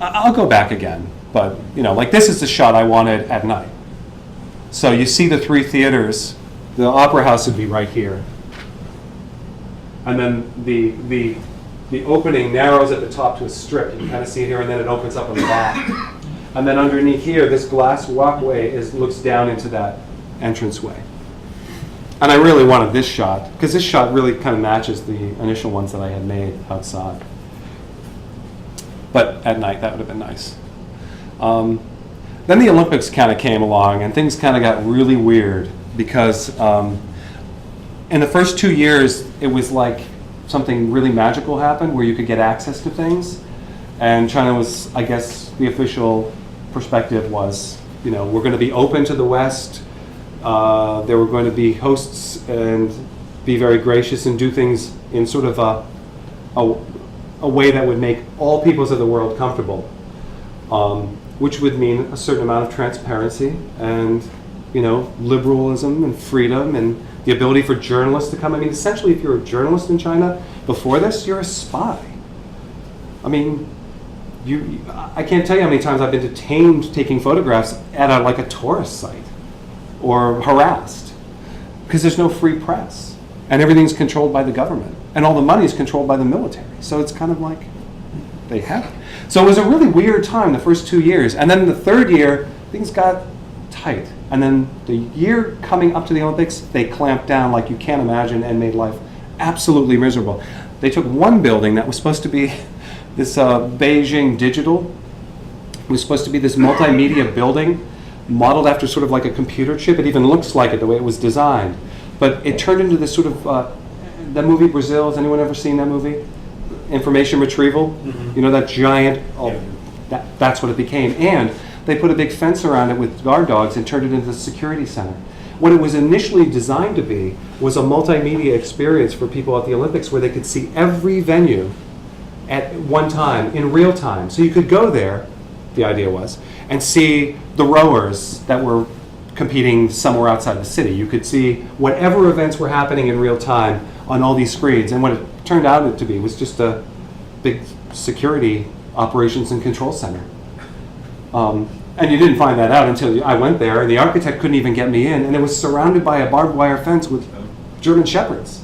I'll go back again, but this is the shot I wanted at night. So you see the three theaters. The Opera House would be right here, and then the opening narrows at the top to a strip. You can kind of see it here, and then it opens up on the back. And then underneath here, this glass walkway looks down into that entranceway. And I really wanted this shot, because this shot really kind of matches the initial ones that I had made outside. But at night, that would have been nice. Then the Olympics kind of came along, and things kind of got really weird, because in the first 2 years, it was like something really magical happened, where you could get access to things. And China was, I guess, the official perspective was, you know, we're going to be open to the West. There were going to be hosts and be very gracious and do things in sort of a way that would make all peoples of the world comfortable, which would mean a certain amount of transparency and, you know, liberalism and freedom and the ability for journalists to come. I mean, essentially, if you're a journalist in China before this, you're a spy. I mean, I can't tell you how many times I've been detained taking photographs at like a tourist site, or harassed, because there's no free press, and everything's controlled by the government, and all the money is controlled by the military. So it's kind of like they have it. So it was a really weird time the first 2 years, and then the third year things got tight, and then the year coming up to the Olympics they clamped down like you can't imagine and made life absolutely miserable. They took one building that was supposed to be this Beijing Digital. It was supposed to be this multimedia building modeled after sort of like a computer chip. It even looks like it the way it was designed. But it turned into this sort of, the movie Brazil, has anyone ever seen that movie? Information retrieval? Mm-hmm. You know, that giant, that's what it became. And they put a big fence around it with guard dogs and turned it into a security center. What it was initially designed to be was a multimedia experience for people at the Olympics where they could see every venue at one time, in real time. So you could go there, the idea was, and see the rowers that were competing somewhere outside the city. You could see whatever events were happening in real time on all these screens. And what it turned out to be was just a big security operations and control center. And you didn't find that out until I went there, and the architect couldn't even get me in, and it was surrounded by a barbed wire fence with German shepherds,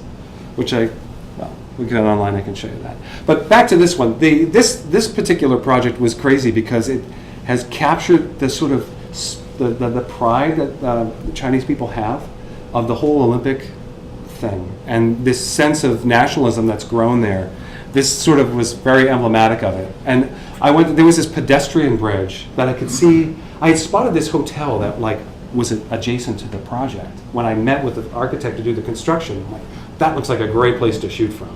which we can go online, I can show you that. But back to this one. This particular project was crazy because it has captured the sort of the pride that the Chinese people have of the whole Olympic thing, and this sense of nationalism that's grown there. This sort of was very emblematic of it. And there was this pedestrian bridge that I could see. I had spotted this hotel that like was adjacent to the project. When I met with the architect to do the construction, I'm like, that looks like a great place to shoot from.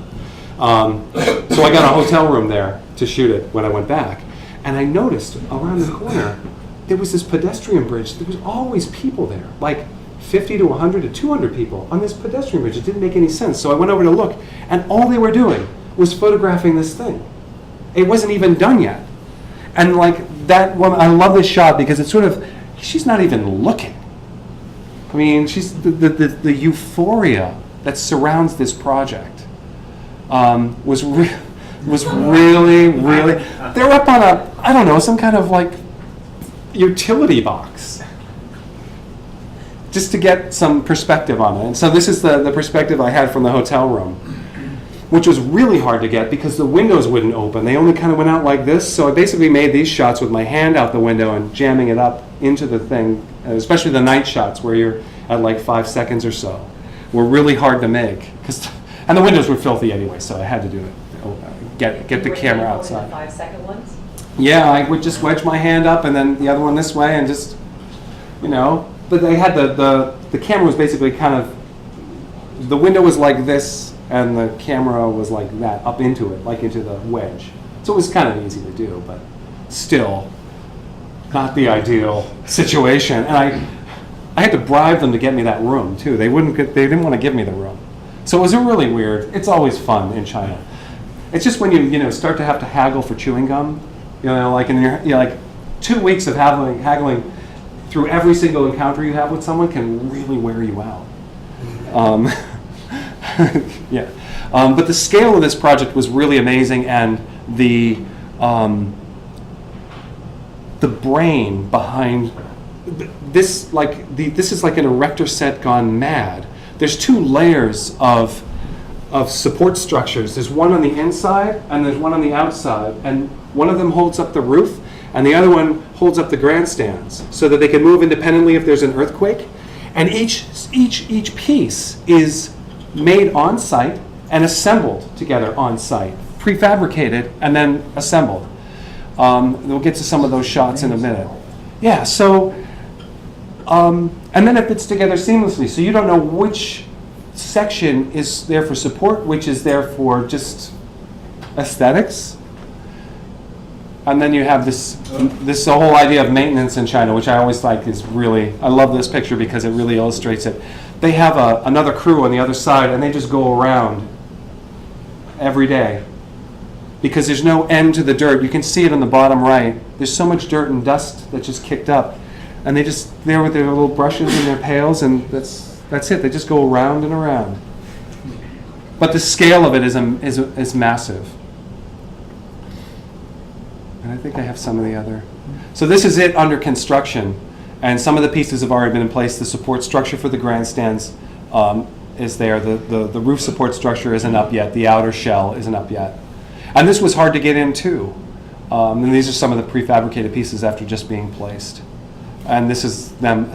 So I got a hotel room there to shoot it when I went back. And I noticed around the corner, there was this pedestrian bridge. There was always people there, like 50 to 100 to 200 people on this pedestrian bridge. It didn't make any sense. So I went over to look, and all they were doing was photographing this thing. It wasn't even done yet. And like that woman, I love this shot because it's sort of, she's not even looking. I mean, she's the euphoria that surrounds this project was really, they're up on I don't know, some kind of like utility box just to get some perspective on it. And so this is the perspective I had from the hotel room, which was really hard to get because the windows wouldn't open. They only kind of went out like this. So I basically made these shots with my hand out the window and jamming it up into the thing, especially the night shots where you're at like 5 seconds or so, were really hard to make. And the windows were filthy anyway, so I had to do it. Get the camera outside. The 5-second ones? Yeah, I would just wedge my hand up and then the other one this way and just, you know. But they had the camera was basically kind of, the window was like this and the camera was like that, up into it, like into the wedge. So it was kind of easy to do, but still not the ideal situation. And I had to bribe them to get me that room too. They didn't want to give me the room. So it was really weird. It's always fun in China. It's just when you start to have to haggle for chewing gum, like in like 2 weeks of haggling through every single encounter you have with someone can really wear you out. Yeah, but the scale of this project was really amazing, and the brain behind this, this is like an erector set gone mad. There's 2 layers of of support structures. There's one on the inside and there's one on the outside, and one of them holds up the roof and the other one holds up the grandstands so that they can move independently if there's an earthquake. And each piece is made on site and assembled together on site, prefabricated and then assembled. We'll get to some of those shots in a minute. Yeah, so, and then it fits together seamlessly, so you don't know which section is there for support, which is there for just aesthetics. And then you have this whole idea of maintenance in China, which I always like is really, I love this picture because it really illustrates it. They have another crew on the other side and they just go around every day because there's no end to the dirt. You can see it on the bottom right. There's so much dirt and dust that just kicked up. And they just, there with their little brushes and their pails, and that's it. They just go around and around. But the scale of it is massive. And I think I have some of the other. So this is it under construction. And some of the pieces have already been in place. The support structure for the grandstands is there. The roof support structure isn't up yet. The outer shell isn't up yet. And this was hard to get into. And these are some of the prefabricated pieces after just being placed. And this is them,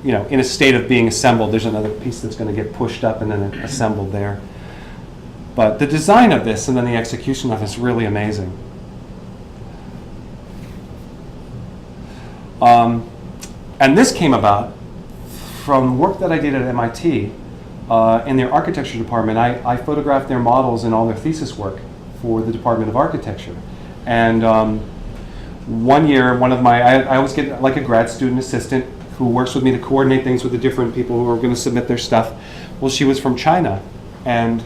in a state of being assembled. There's another piece that's going to get pushed up and then assembled there. But the design of this and then the execution of it is really amazing. And this came about from work that I did at MIT in their architecture department. I photographed their models and all their thesis work for the Department of Architecture. And one year, I always get like a grad student assistant who works with me to coordinate things with the different people who are going to submit their stuff. Well, she was from China, and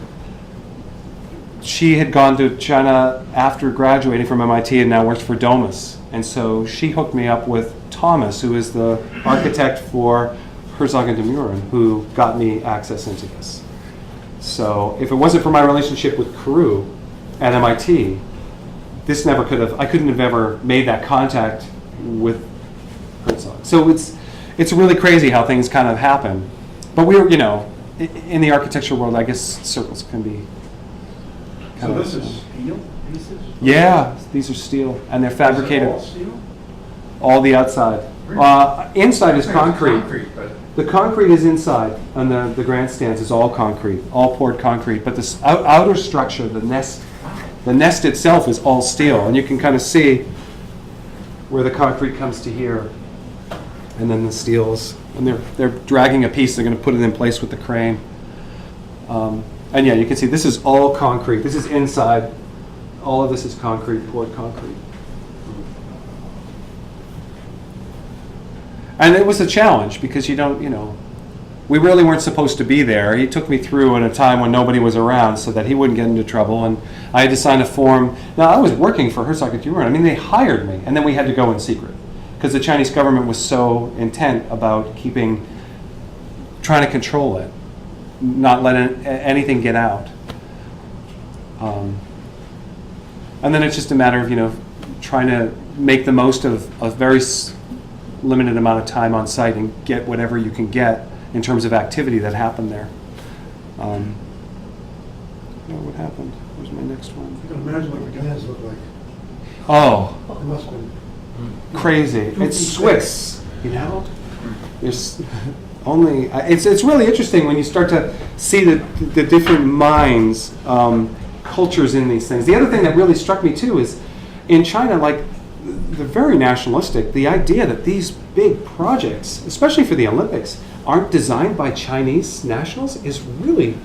she had gone to China after graduating from MIT and now works for Domus. And so she hooked me up with Thomas, who is the architect for Herzog and de Meuron, who got me access into this. So if it wasn't for my relationship with Carew at MIT, I couldn't have ever made that contact with Herzog. So it's really crazy how things kind of happen. But we were, in the architecture world, I guess circles can be kind So of... this is steel pieces? Yeah, these are steel, and they're fabricated. Is it all steel? All the outside. Inside is concrete. But The concrete is inside, and the grandstands is all concrete, all poured concrete. But this outer structure, the nest itself is all steel, and you can kind of see where the concrete comes to here, and then the steels. And they're dragging a piece. They're going to put it in place with the crane. And yeah, you can see this is all concrete. This is inside. All of this is concrete, poured concrete. And it was a challenge because we really weren't supposed to be there. He took me through in a time when nobody was around so that he wouldn't get into trouble. And I had to sign a form. Now, I was working for Herzog and de Meuron. I mean, they hired me, and then we had to go in secret because the Chinese government was so intent about trying to control it, not letting anything get out. And then it's just a matter of, trying to make the most of a very limited amount of time on site and get whatever you can get in terms of activity that happened there. What happened? Where's my next one? You can imagine what the plans look like. Oh, It must have been. crazy. It's Swiss, There's only, it's really interesting when you start to see the different minds, cultures in these things. The other thing that really struck me too is in China, they're very nationalistic. The idea that these big projects, especially for the Olympics, aren't designed by Chinese nationals is really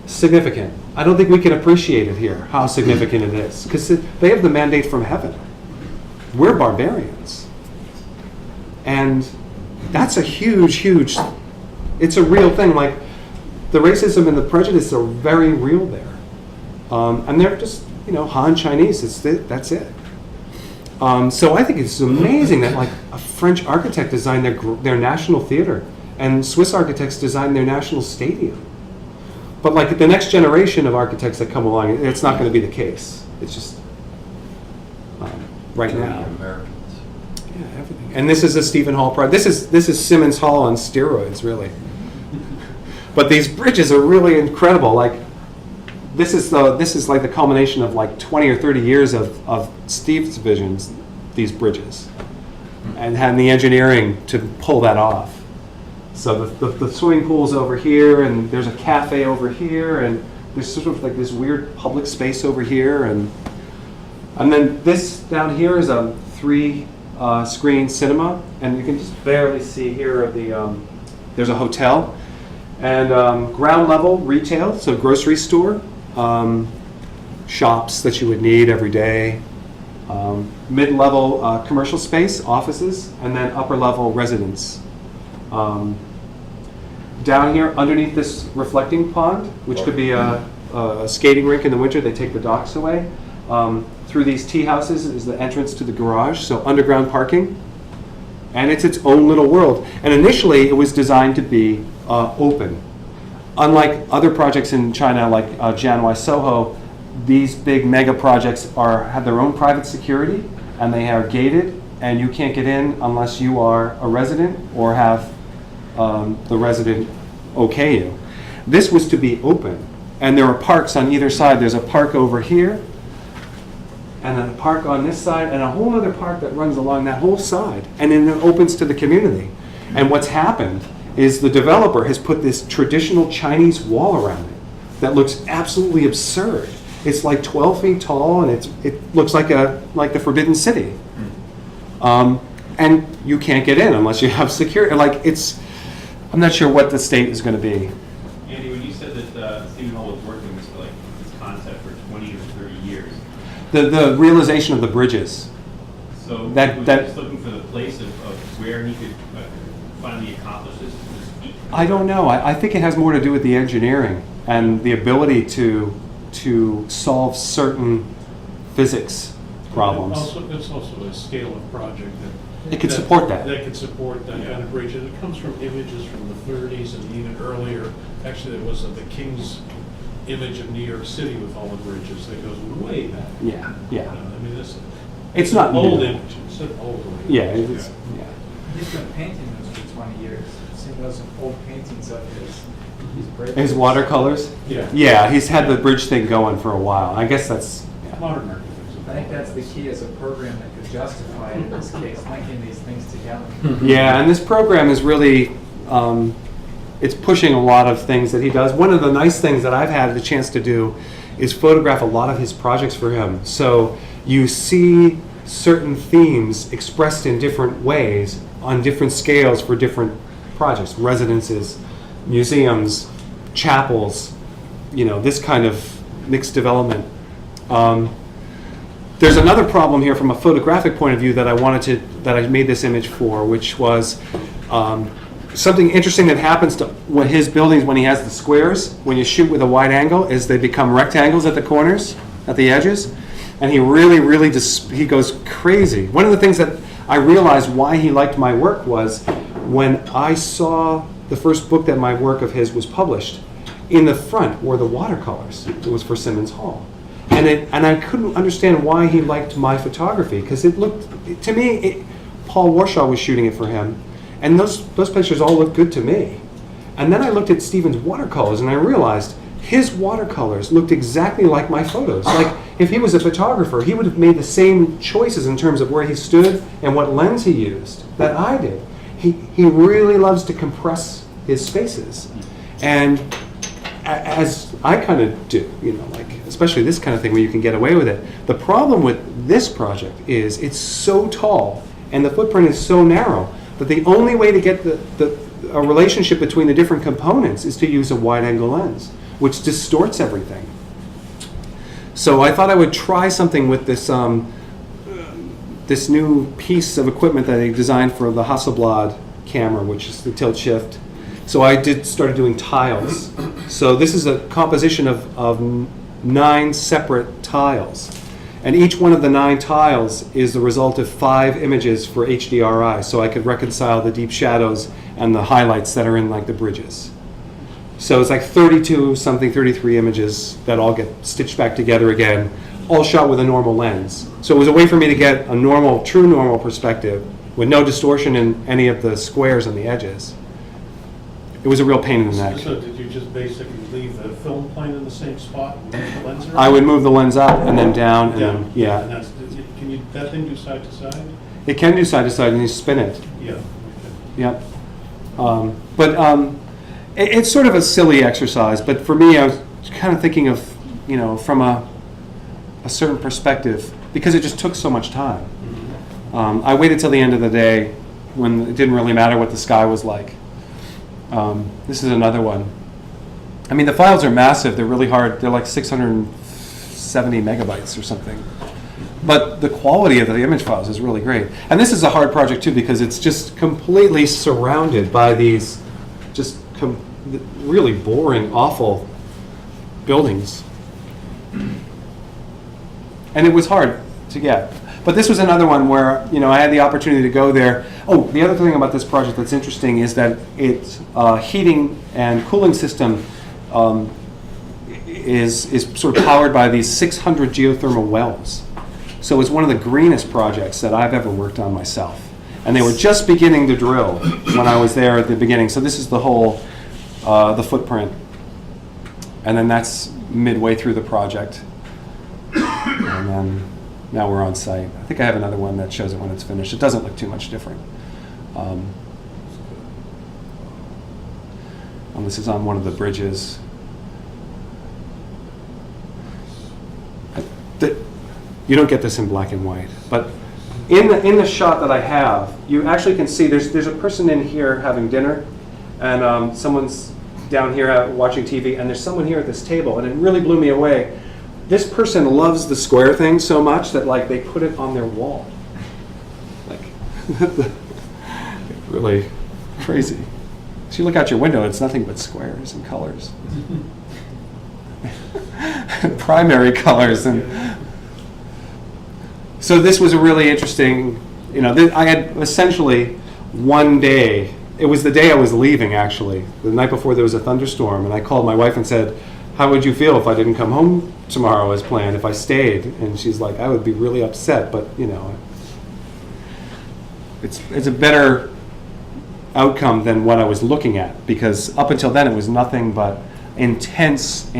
significant. I don't think we can appreciate it here, how significant it is, because they have the mandate from heaven. We're barbarians. And that's a huge, it's a real thing. Like, the racism and the prejudice are very real there. And they're just, Han Chinese, that's it. So I think it's amazing that a French architect designed their national theater and Swiss architects designed their national stadium. But the next generation of architects that come along, it's not going to be the case. It's just right now. Americans. Yeah, everything. And this is a Stephen Hall project. This is Simmons Hall on steroids, really. But these bridges are really incredible. this is like the culmination of like 20 or 30 years of Steve's visions, these bridges, and having the engineering to pull that off. So the swimming pool's over here, and there's a cafe over here, and there's sort of like this weird public space over here, and then this down here is a 3-screen cinema, and you can just barely see here there's a hotel, and ground level retail, so grocery store, shops that you would need every day, mid-level commercial space, offices, and then upper-level residence. Down here, underneath this reflecting pond, which could be a skating rink in the winter, they take the docks away. Through these tea houses is the entrance to the garage, so underground parking. And it's its own little world. And initially, it was designed to be open. Unlike other projects in China, like Jianwai Soho, these big mega projects have their own private security, and they are gated, and you can't get in unless you are a resident or have the resident okay you. This was to be open, and there are parks on either side. There's a park over here, and then a park on this side, and a whole other park that runs along that whole side, and then it opens to the community. And what's happened is the developer has put this traditional Chinese wall around it that looks absolutely absurd. It's like 12 feet tall, and it looks like the Forbidden City. And you can't get in unless you have security. I'm not sure what the state is going to be. Andy, when you said that Stephen Hall was working on this for this concept for 20 or 30 years. The realization of the bridges. So That- was that- he just looking for the place of where he could finally accomplish this feat? I don't know. I think it has more to do with the engineering and the ability to solve certain physics problems. It's also a scale of project that. It could support that. That could support that kind of bridge. And it comes from images from the 30s and even earlier. Actually, there was the King's image of New York City with all the bridges that goes way back. Yeah, yeah. I mean, It's not an old new. image. It's an old one. Yeah, it's, yeah. He's been painting those for 20 years. I've seen those old paintings of his bridges. His watercolors? Yeah. Yeah, he's had the bridge thing going for a while. I guess that's, yeah. Modern architects. I think that's the key as a program that could justify it in this case, linking these things together. Yeah, and this program is really, it's pushing a lot of things that he does. One of the nice things that I've had the chance to do is photograph a lot of his projects for him. So you see certain themes expressed in different ways on different scales for different projects, residences, museums, chapels, this kind of mixed development. There's another problem here from a photographic point of view that I made this image for, which was something interesting that happens to his buildings when he has the squares. When you shoot with a wide angle, is they become rectangles at the corners, at the edges, and he really he goes crazy. One of the things that I realized why he liked my work was when I saw the first book that my work of his was published. In the front were the watercolors. It was for Simmons Hall. And I couldn't understand why he liked my photography, because it looked, to me, Paul Warshaw was shooting it for him, and those pictures all looked good to me. And then I looked at Stephen's watercolors, and I realized his watercolors looked exactly like my photos. Like, if he was a photographer, he would have made the same choices in terms of where he stood and what lens he used that I did. He really loves to compress his spaces. And as I kind of do, especially this kind of thing where you can get away with it. The problem with this project is it's so tall and the footprint is so narrow that the only way to get a relationship between the different components is to use a wide-angle lens, which distorts everything. So I thought I would try something with this this new piece of equipment that I designed for the Hasselblad camera, which is the tilt shift. So I started doing tiles. So this is a composition of 9 separate tiles. And each one of the 9 tiles is the result of 5 images for HDRI, so I could reconcile the deep shadows and the highlights that are in the bridges. So it's like 33 images that all get stitched back together again, all shot with a normal lens. So it was a way for me to get a true normal perspective with no distortion in any of the squares on the edges. it was a real pain in the neck. So did you just basically leave the film plane in the same spot and move the lens around? I would move the lens up and then down, and Down. then, yeah. And that's, can you, that thing do side to side? It can do side to side, and you spin it. Yeah. Okay. Yep. It's sort of a silly exercise, but for me, I was kind of thinking of, from a certain perspective, because it just took so much time. I waited till the end of the day when it didn't really matter what the sky was like. This is another one. I mean, the files are massive. They're really hard. They're like 670 megabytes or something. But the quality of the image files is really great. And this is a hard project, too, because it's just completely surrounded by these just really boring, awful buildings. And it was hard to get. But this was another one where, I had the opportunity to go there. Oh, the other thing about this project that's interesting is that its heating and cooling system is sort of powered by these 600 geothermal wells. So it's one of the greenest projects that I've ever worked on myself. And they were just beginning to drill when I was there at the beginning. So this is the whole, the footprint. And then that's midway through the project. And then now we're on site. I think I have another one that shows it when it's finished. It doesn't look too much different. And this is on one of the bridges. You don't get this in black and white, but in the shot that I have, you actually can see there's a person in here having dinner, and someone's down here watching TV, and there's someone here at this table, and it really blew me away. This person loves the square thing so much that they put it on their wall. Really crazy. So you look out your window, it's nothing but squares and colors. Primary colors. And so this was a really interesting, I had essentially one day. It was the day I was leaving, actually. The night before there was a thunderstorm, and I called my wife and said, how would you feel if I didn't come home tomorrow as planned, if I stayed? And she's like, I would be really upset, but it's a better outcome than what I was looking at, because up until then it was nothing but intense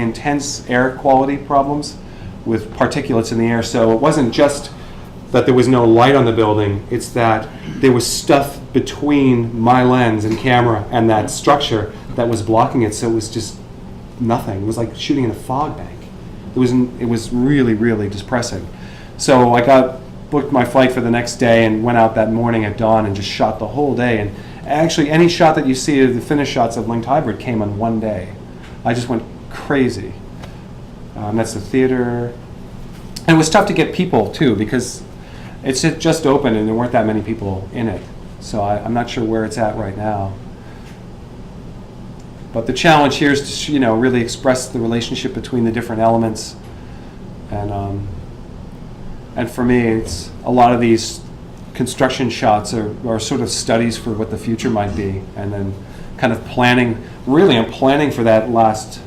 air quality problems with particulates in the air. So it wasn't just that there was no light on the building, it's that there was stuff between my lens and camera and that structure that was blocking it, so it was just nothing. It was like shooting in a fog bank. It was really, really depressing. So I booked my flight for the next day and went out that morning at dawn and just shot the whole day. And actually, any shot that you see of the finished shots of Linked Hybrid came on one day. I just went crazy. That's the theater. And it was tough to get people, too, because it's just opened and there weren't that many people in it. So I'm not sure where it's at right now. But the challenge here is to really express the relationship between the different elements. And for me, it's a lot of these construction shots are sort of studies for what the future might be, and then kind of planning. Really, I'm planning for that last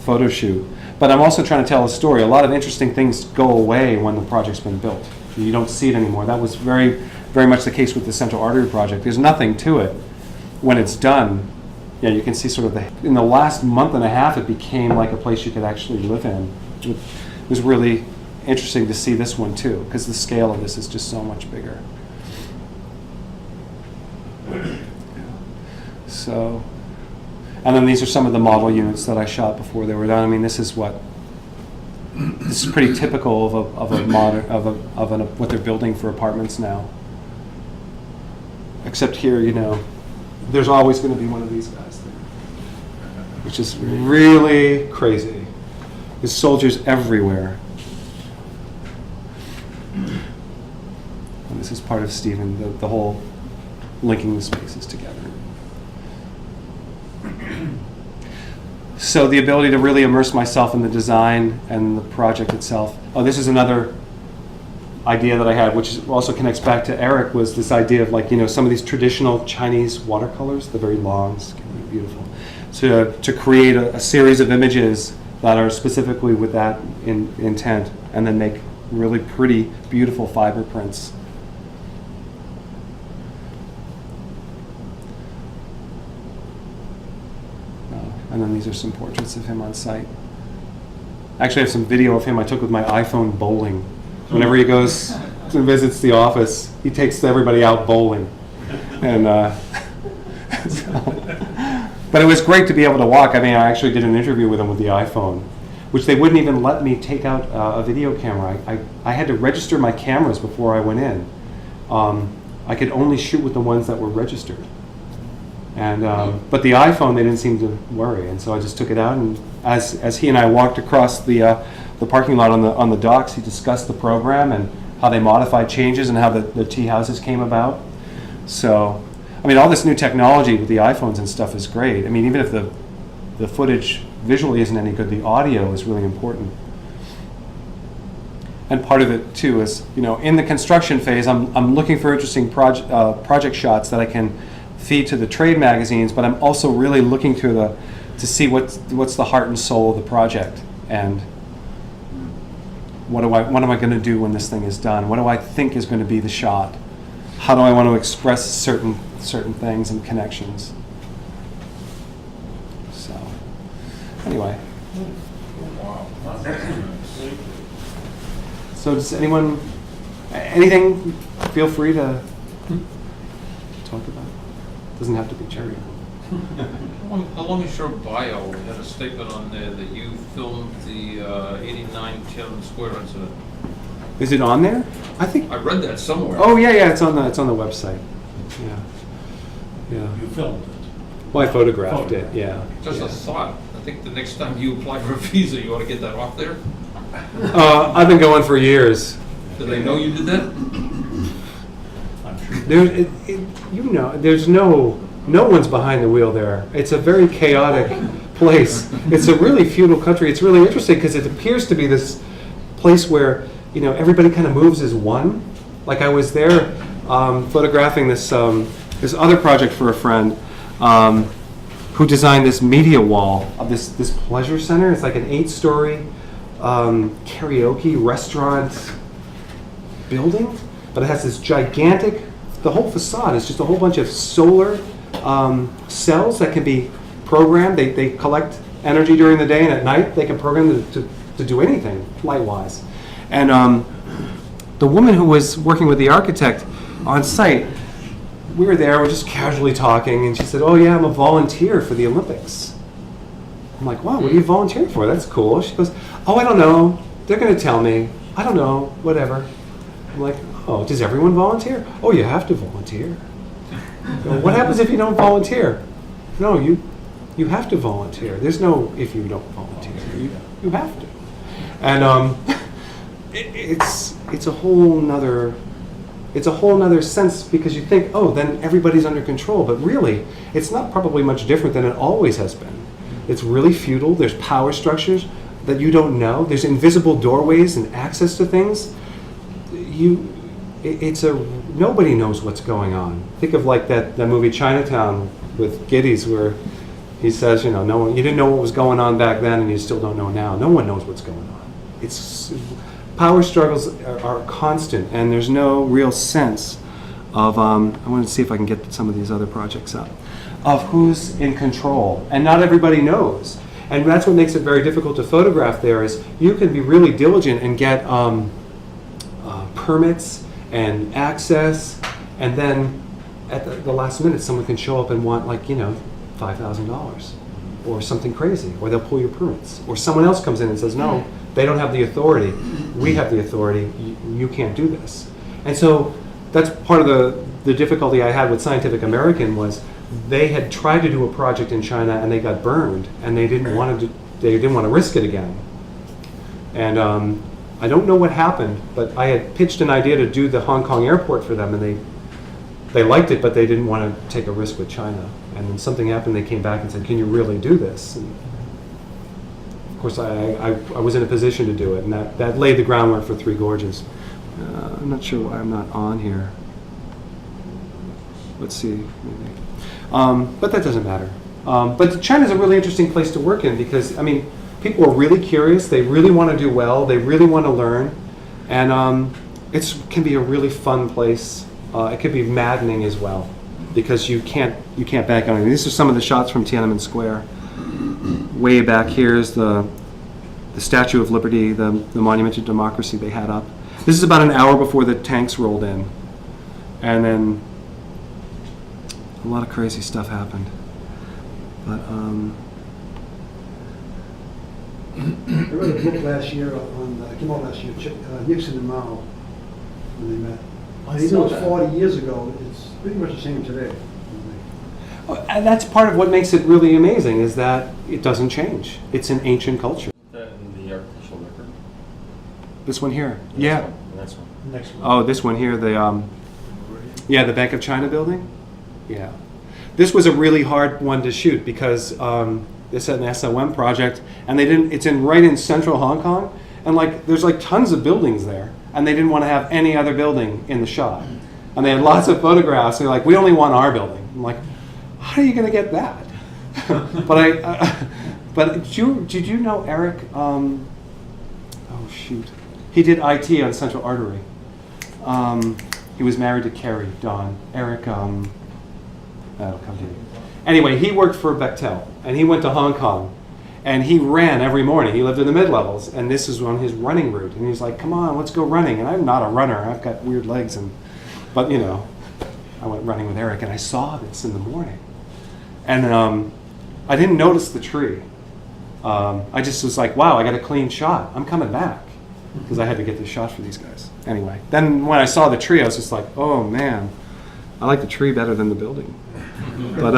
photo shoot. But I'm also trying to tell a story. A lot of interesting things go away when the project's been built. You don't see it anymore. That was very, very much the case with the Central Artery project. There's nothing to it when it's done. Yeah, you can see sort of in the last month and a half, it became like a place you could actually live in. It was really interesting to see this one too, because the scale of this is just so much bigger. So, and then these are some of the model units that I shot before they were done. I mean, this is pretty typical of what they're building for apartments now. Except here, there's always going to be one of these guys there, which is really crazy. There's soldiers everywhere. And this is part of Stephen, the whole linking the spaces together. So the ability to really immerse myself in the design and the project itself. Oh, this is another idea that I had, which also connects back to Eric, was this idea of some of these traditional Chinese watercolors, the very long, skinny, beautiful, to create a series of images that are specifically with that intent, and then make really pretty, beautiful fiber prints. And then these are some portraits of him on site. Actually, I have some video of him I took with my iPhone bowling. Whenever he goes and visits the office, he takes everybody out bowling. And but it was great to be able to walk. I mean, I actually did an interview with him with the iPhone, which they wouldn't even let me take out a video camera. I had to register my cameras before I went in. I could only shoot with the ones that were registered. And but the iPhone, they didn't seem to worry, and so I just took it out. And as he and I walked across the parking lot on the docks, he discussed the program and how they modified changes and how the tea houses came about. So, I mean, all this new technology with the iPhones and stuff is great. I mean, even if the footage visually isn't any good, the audio is really important. And part of it too is, you know, in the construction phase, I'm looking for interesting project shots that I can feed to the trade magazines, but I'm also really looking to see what's the heart and soul of the project, and what am I going to do when this thing is done? What do I think is going to be the shot? How do I want to express certain things and connections? So, anyway. So does anything feel free to talk about? Doesn't have to be cherry. Along your bio, we had a statement on there that you filmed the 89 Tiananmen Square incident. Is it on there? I think. I read that somewhere. Oh yeah, it's on the website. Yeah. You filmed it. Well, I photographed it. Yeah. Just a thought. I think the next time you apply for a visa, you ought to get that off there. I've been going for years. Do they know you did that? I'm sure. There's no one's behind the wheel there. It's a very chaotic place. It's a really feudal country. It's really interesting because it appears to be this place where, you know, everybody kind of moves as one. Like I was there photographing this other project for a friend who designed this media wall of this pleasure center. It's like an 8-story karaoke restaurant building, but it has this gigantic. The whole facade is just a whole bunch of solar cells that can be programmed. They collect energy during the day, and at night they can program to do anything light-wise. And the woman who was working with the architect on site, we were there, we're just casually talking, and she said, "Oh yeah, I'm a volunteer for the Olympics." I'm like, "Wow, what are you volunteering for? That's cool." She goes, "Oh, I don't know. They're going to tell me. I don't know, whatever." I'm like, "Oh, does everyone volunteer?" "Oh, you have to volunteer." "What happens if you don't volunteer?" "No, you have to volunteer. There's no if you don't volunteer. You have to." And it's a whole nother sense, because you think, oh, then everybody's under control, but really it's not probably much different than it always has been. It's really feudal. There's power structures that you don't know. There's invisible doorways and access to things. Nobody knows what's going on. Think of like that movie Chinatown with Giddies, where he says, you know, you didn't know what was going on back then, and you still don't know now. No one knows what's going on. Power struggles are constant, and there's no real sense of. I want to see if I can get some of these other projects up, of who's in control, and not everybody knows. And that's what makes it very difficult to photograph there, is you can be really diligent and get permits and access, and then at the last minute someone can show up and want, like, you know, $5,000 or something crazy, or they'll pull your permits, or someone else comes in and says, no, they don't have the authority, we have the authority, you can't do this. And so that's part of the difficulty I had with Scientific American, was they had tried to do a project in China and they got burned, and they didn't want to risk it again. And I don't know what happened, but I had pitched an idea to do the Hong Kong airport for them, and they liked it, but they didn't want to take a risk with China. And then something happened, they came back and said, "Can you really do this?" And of course, I was in a position to do it, and that laid the groundwork for Three Gorges. I'm not sure why I'm not on here. Let's see, maybe. But that doesn't matter. But China's a really interesting place to work in, because, I mean, people are really curious, they really want to do well, they really want to learn, and it can be a really fun place. It could be maddening as well, because you can't back on it. These are some of the shots from Tiananmen Square. way back here is the Statue of Liberty, the Monument to Democracy they had up. This is about an hour before the tanks rolled in. And then a lot of crazy stuff happened. But, I read a book last year came out last year, Nixon and Mao, when they met. Even though it was 40 years ago, it's pretty much the same today. and that's part of what makes it really amazing, is that it doesn't change. It's an ancient culture. That in the artificial record? This one here. Yeah. Next one. Next one. Oh, this one here, the Bank of China building? Yeah. This was a really hard one to shoot because it's an SOM project, and it's right in central Hong Kong, and there's tons of buildings there, and they didn't want to have any other building in the shot. And they had lots of photographs. They're like, we only want our building. I'm like, how are you going to get that? But did you know Eric? Oh shoot, he did IT on Central Artery. He was married to Carrie Dawn. Eric. That'll come to you. Anyway, he worked for Bechtel, and he went to Hong Kong, and he ran every morning. He lived in the mid-levels, and this is on his running route. And he's like, "Come on, let's go running." And I'm not a runner. I've got weird legs, but I went running with Eric, and I saw this in the morning, and I didn't notice the tree. I just was like, "Wow, I got a clean shot. I'm coming back," because I had to get this shot for these guys. Anyway, then when I saw the tree, I was just like, "Oh man, I like the tree better than the building." But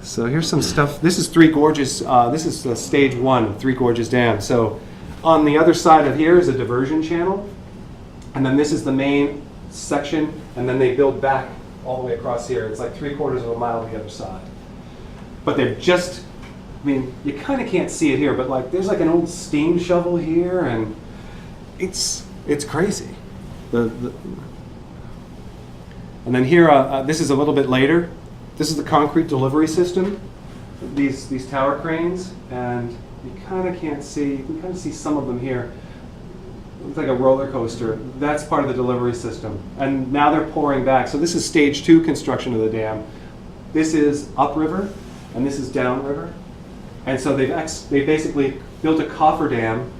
so here's some stuff. This is Three Gorges. This is the stage 1 of Three Gorges Dam. So on the other side of here is a diversion channel, and then this is the main section, and then they build back all the way across here. It's like 3/4 of a mile to the other side. But they're just, you kind of can't see it here, but there's an old steam shovel here, and it's crazy. And then here, this is a little bit later. This is the concrete delivery system. These tower cranes, and you kind of can't see. You can kind of see some of them here. It looks like a roller coaster. That's part of the delivery system. And now they're pouring back. So this is stage 2 construction of the dam. This is upriver, and this is downriver. And so they've basically built a coffer-dam,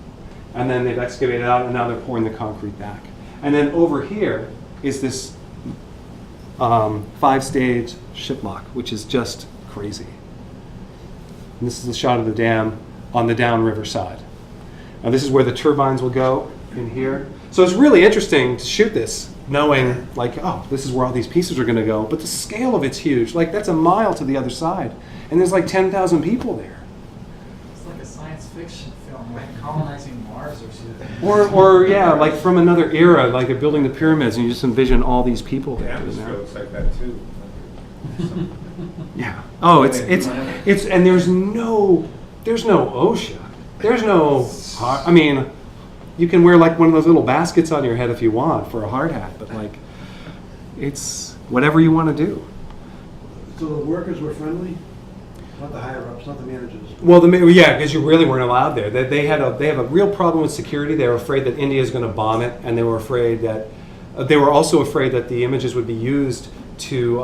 and then they've excavated out, and now they're pouring the concrete back. And then over here is this 5-stage ship lock, which is just crazy. And this is a shot of the dam on the downriver side. Now this is where the turbines will go in here. So it's really interesting to shoot this, knowing this is where all these pieces are going to go. But the scale of it's huge. That's a mile to the other side, and there's 10,000 people there. It's like a science fiction film, colonizing Mars or something. Or yeah, from another era, they're building the pyramids, and you just envision all these people The there. atmosphere looks like that too. Yeah. Oh, it's and there's no OSHA. There's no. You can wear one of those little baskets on your head if you want for a hard hat, but it's whatever you want to do. So the workers were friendly? Not the higher ups, not the managers. Well, because you really weren't allowed there. They have a real problem with security. They were afraid that India is going to bomb it, and they were afraid that they were also afraid that the images would be used to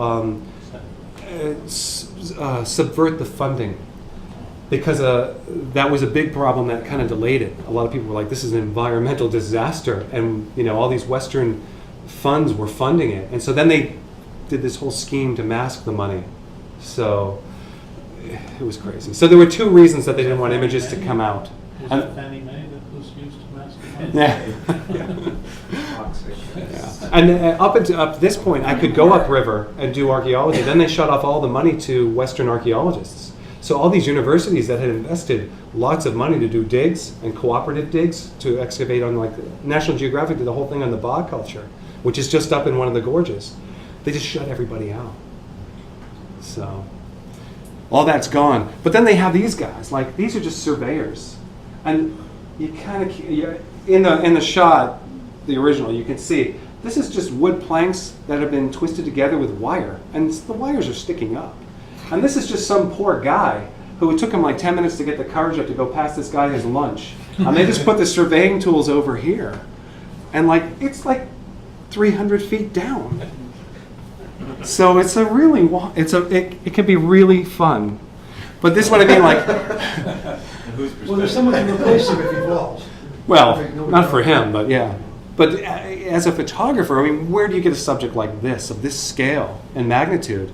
subvert the funding, because that was a big problem that kind of delayed it. A lot of people were like, "This is an environmental disaster," and all these Western funds were funding it, and so then they did this whole scheme to mask the money. So it was crazy. So there were 2 reasons that they didn't want images to come out. Was it Fannie Mae that was used to mask the money? Yeah. And up this point, I could go upriver and do archaeology. Then they shut off all the money to Western archaeologists. So all these universities that had invested lots of money to do digs and cooperative digs to excavate on National Geographic did the whole thing on the bog culture, which is just up in one of the gorges. They just shut everybody out. So all that's gone. But then they have these guys. These are just surveyors, and you kind of in the shot, the original, you can see this is just wood planks that have been twisted together with wire, and the wires are sticking up. And this is just some poor guy who it took him 10 minutes to get the courage up to go past this guy his lunch, and they just put the surveying tools over here, and it's 300 feet down. So it's a really, it can be really fun. But this is what I mean, like, And whose Well, there's perspective? someone to replace him if he falls. well, Nobody not for knows. him, but yeah. But as a photographer, I mean, where do you get a subject like this, of this scale and magnitude?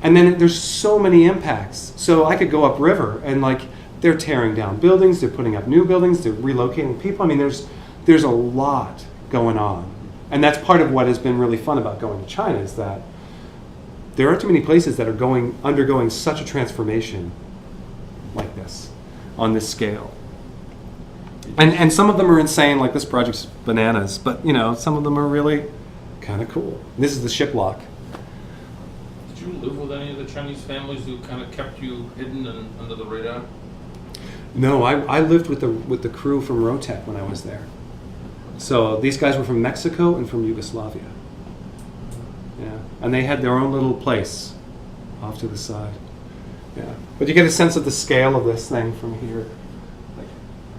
And then there's so many impacts. So I could go upriver and like, they're tearing down buildings, they're putting up new buildings, they're relocating people. I mean, there's a lot going on. And that's part of what has been really fun about going to China, is that there aren't too many places that are undergoing such a transformation like this, on this scale. And some of them are insane, like this project's bananas, but you know, some of them are really kind of cool. This is the ship lock. Did you live with any of the Chinese families who kind of kept you hidden and under the radar? No, I lived with the crew from Rotec when I was there. So these guys were from Mexico and from Yugoslavia. Yeah, and they had their own little place off to the side. Yeah, but you get a sense of the scale of this thing from here.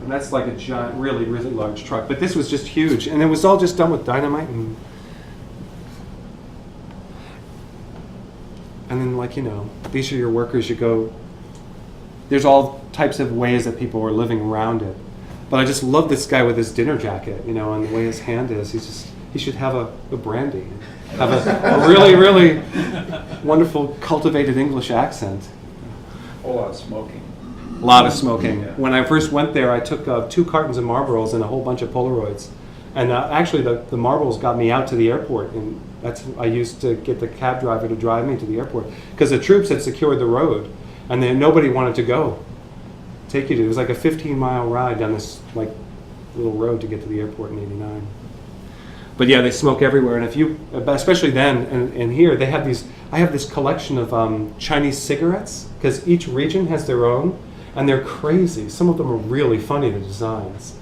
And that's like a giant, really, really large truck. But this was just huge, and it was all just done with dynamite and then, like, you know, these are your workers. You go. There's all types of ways that people were living around it. But I just love this guy with his dinner jacket, you know, and the way his hand is. He should have a brandy, have a really, really wonderful, cultivated English accent. A whole lot of smoking. A lot of smoking. Yeah. When I first went there, I took 2 cartons of Marlboros and a whole bunch of Polaroids. And actually, the Marlboros got me out to the airport, and I used to get the cab driver to drive me to the airport because the troops had secured the road, and then nobody wanted to go. Take you to. It was like a 15-mile ride down this like little road to get to the airport in '89. But yeah, they smoke everywhere, and if you, especially then, and here they have these. I have this collection of Chinese cigarettes because each region has their own, and they're crazy. Some of them are really funny, the designs.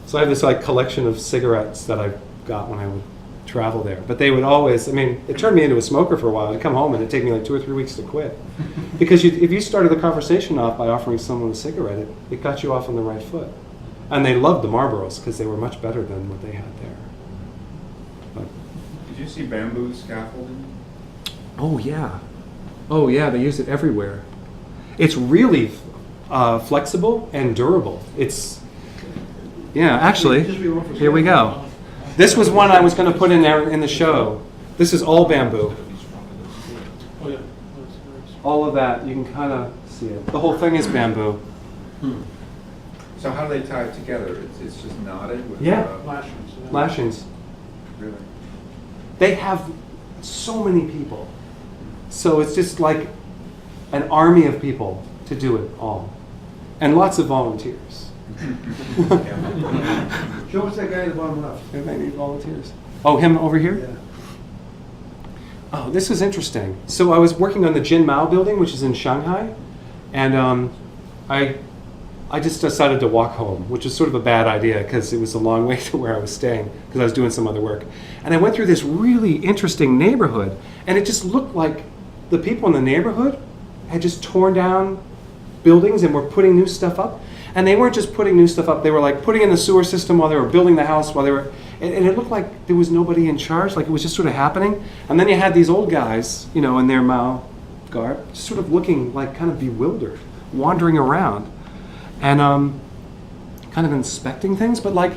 So I have this like collection of cigarettes that I got when I would travel there. But they would always, I mean, it turned me into a smoker for a while. I'd come home and it'd take me like 2 or 3 weeks to quit. Because if you started the conversation off by offering someone a cigarette, it got you off on the right foot. And they loved the Marlboros because they were much better than what they had there. But, Did you see bamboo scaffolding? oh yeah, they use it everywhere. It's really flexible and durable. It's, yeah, actually, here we go. This was one I was going to put in there in the show. This is all bamboo. Oh, yeah. All of that, you can kind of see it. The whole thing is bamboo. So how do they tie it together? It's just knotted with Yeah. Lashings. Yeah. Lashings. really? They have so many people. So it's just like an army of people to do it all. And lots of volunteers. Show us that guy in the bottom left. They need volunteers. Oh, him over here? Yeah. Oh, this was interesting. So I was working on the Jin Mao building, which is in Shanghai, and I just decided to walk home, which was sort of a bad idea because it was a long way to where I was staying because I was doing some other work. And I went through this really interesting neighborhood, and it just looked like the people in the neighborhood had just torn down buildings and were putting new stuff up. And they weren't just putting new stuff up, they were like putting in the sewer system while they were building the house, while they were, and it looked like there was nobody in charge, like it was just sort of happening. And then you had these old guys, you know, in their Mao garb, just sort of looking like kind of bewildered, wandering around, and kind of inspecting things. But like,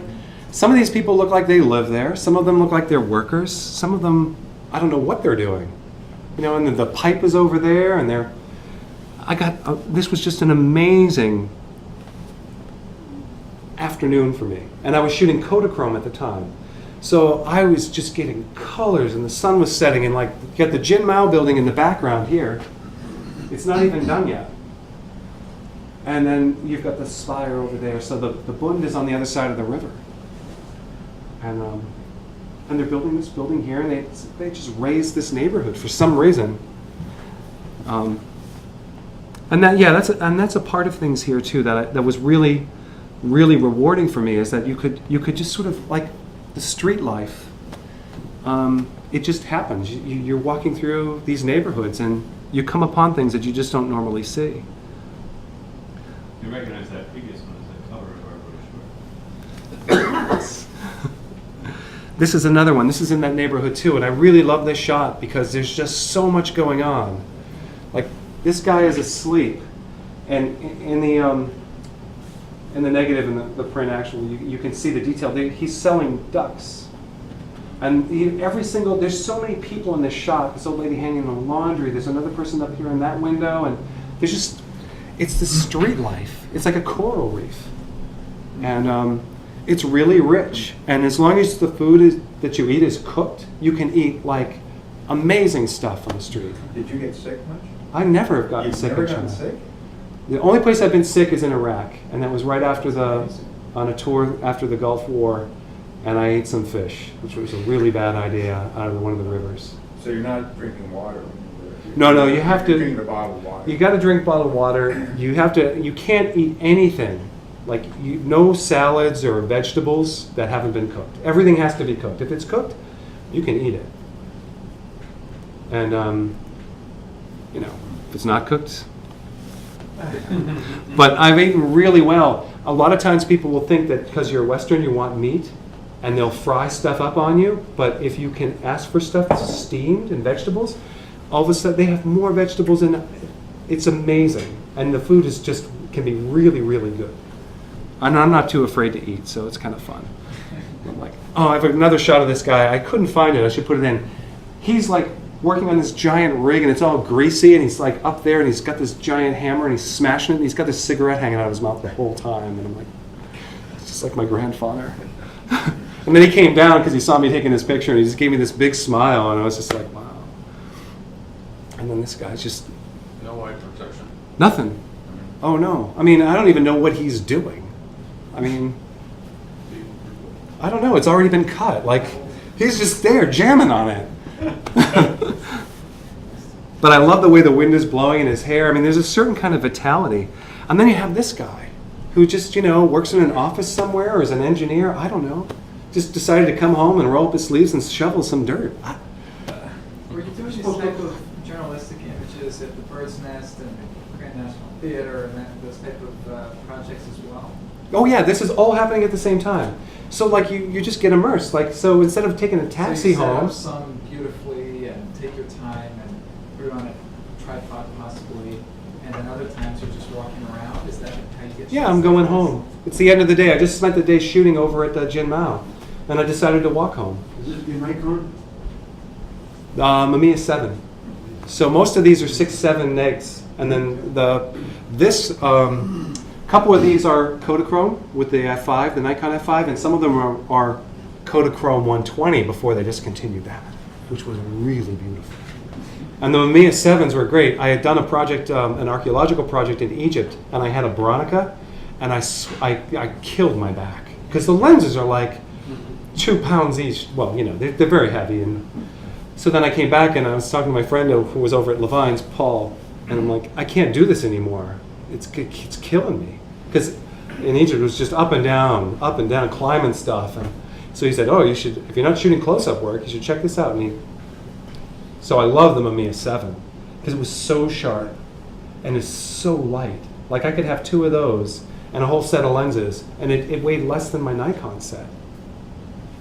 some of these people look like they live there, some of them look like they're workers, some of them, I don't know what they're doing. You know, and the pipe is over there, and this was just an amazing afternoon for me. And I was shooting Kodachrome at the time. So I was just getting colors, and the sun was setting, and like, you got the Jin Mao building in the background here. It's not even done yet. And then you've got the spire over there. So the Bund is on the other side of the river. And they're building this building here, and they just raised this neighborhood for some reason. And that's a part of things here too that was really, really rewarding for me, is that you could just sort of, like the street life, it just happens. You're walking through these neighborhoods and you come upon things that you just don't normally see. You recognize that previous one as the cover of our brochure. This is another one. This is in that neighborhood too, and I really love this shot because there's just so much going on. Like this guy is asleep, and in the negative and the print actually, you can see the detail. He's selling ducks, and there's so many people in this shot. This old lady hanging the laundry. There's another person up here in that window, and it's the street life. It's like a coral reef, and it's really rich. And as long as the food that you eat is cooked, you can eat like amazing stuff on the street. Did you get sick much? I never have gotten You've sick never in gotten China. sick? The only place I've been sick is in Iraq, and that was right after on a tour after the Gulf War, and I ate some fish, which was a really bad idea out of one of the rivers. So you're not drinking water? No, you have to. You're drinking the bottled water. You got to drink bottled water. You have to. You can't eat anything, like no salads or vegetables that haven't been cooked. Everything has to be cooked. If it's cooked, you can eat it. And if it's not cooked. But I've eaten really well. A lot of times people will think that because you're Western, you want meat, and they'll fry stuff up on you. But if you can ask for stuff that's steamed and vegetables, all of a sudden they have more vegetables, and it's amazing. And the food can be really, really good. And I'm not too afraid to eat, so it's kind of fun. I'm like, I have another shot of this guy. I couldn't find it. I should put it in. He's like working on this giant rig, and it's all greasy, and he's like up there, and he's got this giant hammer, and he's smashing it, and he's got this cigarette hanging out of his mouth the whole time, and I'm like, it's just like my grandfather. And then he came down because he saw me taking this picture, and he just gave me this big smile, and I was just like, wow. And then this guy's just No eye protection. nothing. Oh no. I mean, I don't even know what he's doing. I mean, I don't know. It's already been cut. Like, he's just there jamming on it. But I love the way the wind is blowing in his hair. I mean, there's a certain kind of vitality. And then you have this guy who just, works in an office somewhere or is an engineer. I don't know. Just decided to come home and roll up his sleeves and shovel some dirt. Were you doing these type of journalistic images at the Bird's Nest and the Grand National Theater and those type of projects as well? Oh yeah, this is all happening at the same time. So like you just get immersed. Like, so instead of taking a taxi so you home. set up some beautifully and take your time and put it on a tripod possibly, and then other times you're just walking around. Is that how you get? Yeah, I'm going home. It's the end of the day. I just spent the day shooting over at the Jin Mao, and I decided to walk home. Is this your Nikon? Mamiya 7. So most of these are 6-7 negs, and then this couple of these are Kodachrome with the F5, the Nikon F5, and some of them are Kodachrome 120 before they discontinued that, which was really beautiful. And the Mamiya 7s were great. I had done a project, an archaeological project in Egypt, and I had a Bronica, and I killed my back because the lenses are like 2 pounds each. Well, they're very heavy. And so then I came back and I was talking to my friend who was over at Levine's, Paul, and I'm like, I can't do this anymore. It's killing me. Because in Egypt it was just up and down, climbing stuff. And so he said, oh, you should, if you're not shooting close-up work, you should check this out. So I love the Mamiya 7 because it was so sharp and it's so light. Like I could have 2 of those and a whole set of lenses, and it weighed less than my Nikon set.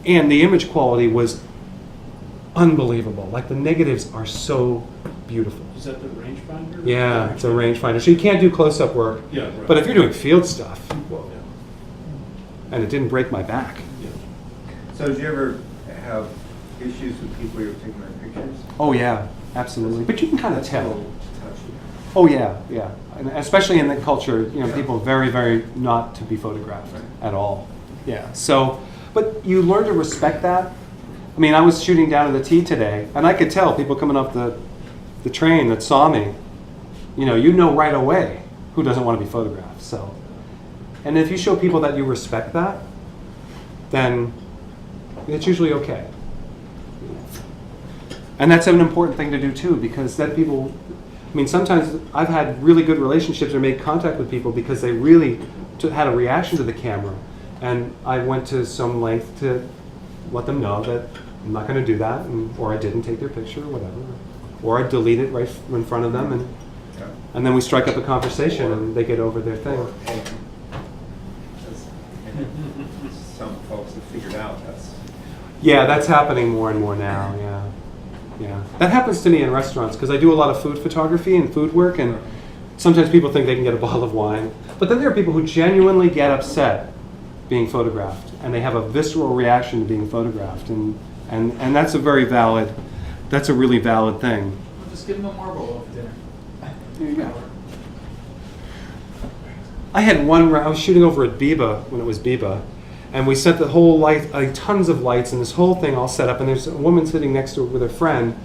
And the image quality was unbelievable. Like the negatives are so beautiful. Is that the rangefinder? Yeah, it's a rangefinder. So you can't do close-up work. Yeah, right. But if you're doing field stuff, Well, and it didn't break my back. yeah. So did you ever have issues with people you were taking their pictures? Oh yeah, absolutely. But you can kind of That's a tell. little touchy. Oh yeah, yeah. And especially in the culture, people are very, very not to be photographed at all. Yeah. So, but you learn to respect that. I mean, I was shooting down at the T today, and I could tell people coming up the train that saw me, you know right away who doesn't want to be photographed. So, and if you show people that you respect that, then it's usually okay. And that's an important thing to do too, because that people, sometimes I've had really good relationships or made contact with people because they really had a reaction to the camera, and I went to some length to let them know that I'm not going to do that, or I didn't take their picture, or whatever, or I delete it right in front of them, and then we strike up a conversation, and they get over their thing. Some folks have figured out that's Yeah, that's happening more and more now, yeah. Yeah. That happens to me in restaurants, because I do a lot of food photography and food work, and sometimes people think they can get a bottle of wine. But then there are people who genuinely get upset being photographed, and they have a visceral reaction to being photographed, and that's a really valid thing. Well, just give them a marble over dinner. There you go. I had I was shooting over at Biba when it was Biba, and we set the whole tons of lights and this whole thing all set up, and there's a woman sitting next to her with her friend,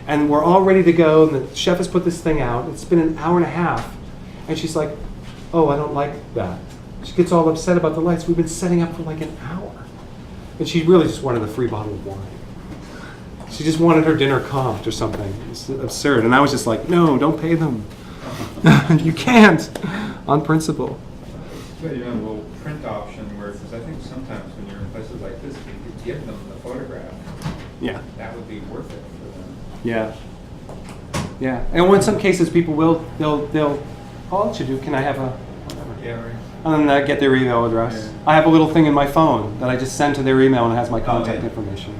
and we're all ready to go, and the chef has put this thing out. It's been an hour and a half, and she's like, oh, I don't like that. She gets all upset about the lights. We've been setting up for like an hour. And she really just wanted a free bottle of wine. She just wanted her dinner comped or something. It's absurd. And I was just like, no, don't pay them. You can't, on principle. But you have a little print option where, because I think sometimes when you're in places like this, if you could give them the photograph, Yeah. that would be worth it for them. Yeah. Yeah. And in some cases, people they'll I'll let you do, can I have a, whatever. Yeah, right. And then I get their email address. Yeah. I have a little thing in my phone that I just send to their email, and it has my contact yeah. information.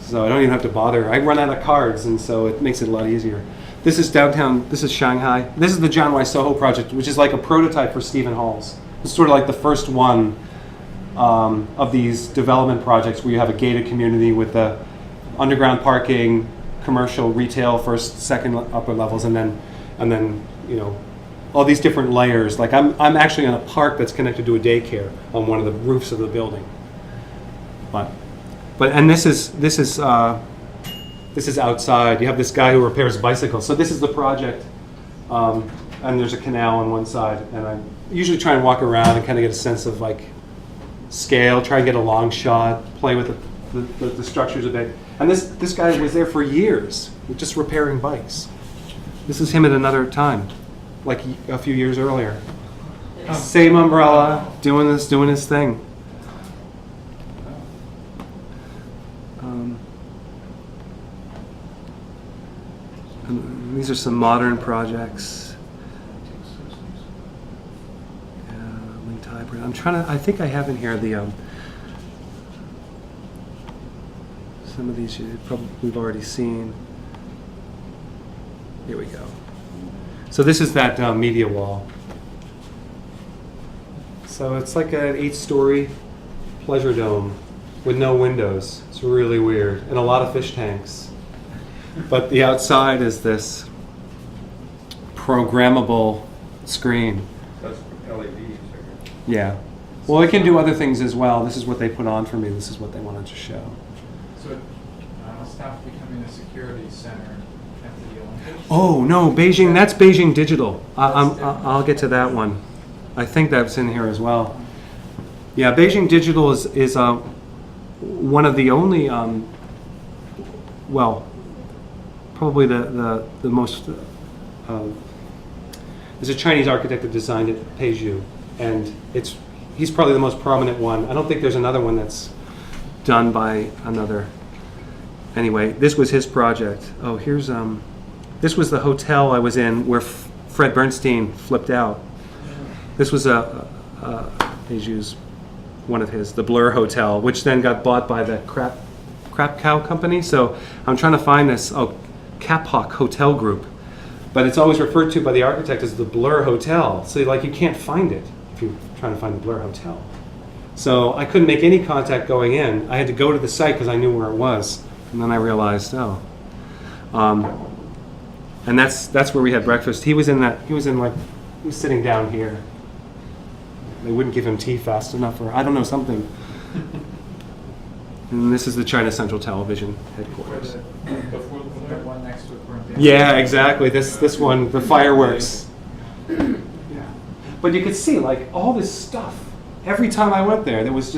So I don't even have to bother. I run out of cards, and so it makes it a lot easier. This is downtown, this is Shanghai. This is the John Y. Soho project, which is like a prototype for Stephen Hall's. It's sort of like the first one of these development projects where you have a gated community with the underground parking, commercial, retail, first, second, upper levels, and then you know, all these different layers. Like I'm actually in a park that's connected to a daycare on one of the roofs of the building. But and this is outside. You have this guy who repairs bicycles. So this is the project, and there's a canal on one side. And I usually try and walk around and kind of get a sense of like scale. Try and get a long shot. Play with the structures a bit. And this guy was there for years, just repairing bikes. This is him at another time, like a few years earlier. Same umbrella, doing his thing. And these are some modern projects. Linked hybrid. I think I have in here the some of these we've already seen. Here we go. So this is that media wall. So it's like an 8-story pleasure dome with no windows. It's really weird. And a lot of fish tanks. But the outside is this programmable screen. That's LEDs. Okay. Yeah. Well, it can do other things as well. This is what they put on for me. This is what they wanted to show. So it stopped becoming a security center after the Olympics? Oh, no, Beijing, that's Beijing Digital. I'll get to that one. I think that's in here as well. Yeah, Beijing Digital is one of the only, well, probably the most, there's a Chinese architect that designed it, Peizhu, and he's probably the most prominent one. I don't think there's another one that's done by another. Anyway, this was his project. Oh, here's, this was the hotel I was in where Fred Bernstein flipped out. This was Peizhu's, one of his, the Blur Hotel, which then got bought by the Crap Cow company. So I'm trying to find this, Caphawk Hotel Group. But it's always referred to by the architect as the Blur Hotel. So like you can't find it if you're trying to find the Blur Hotel. So I couldn't make any contact going in. I had to go to the site because I knew where it was. And then I realized, and that's where we had breakfast. He was sitting down here. They wouldn't give him tea fast enough, or I don't know, something. And this is the China Central Television headquarters. Before the one next to it burned down. Yeah, exactly. This one, the fireworks. Yeah. But you could see like all this stuff. Every time I went there was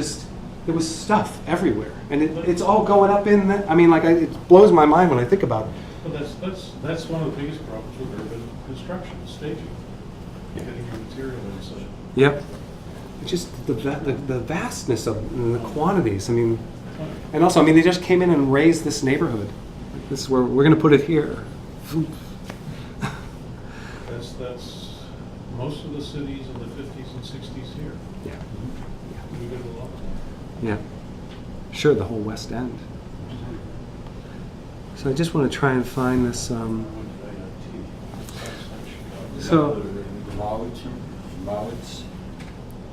stuff everywhere, and it's all going up in that. I mean, like it blows my mind when I think about it. Well, that's one of the biggest problems with urban construction, staging, getting your material inside. Yep. It's just the vastness of and the quantities. I mean, and also, I mean, they just came in and raised this neighborhood. This is where we're going to put it here. That's most of the cities in the 50s and 60s here. Yeah. We did a lot. Yeah. Sure, the whole West End. So I just want to try and find this. So, Mallards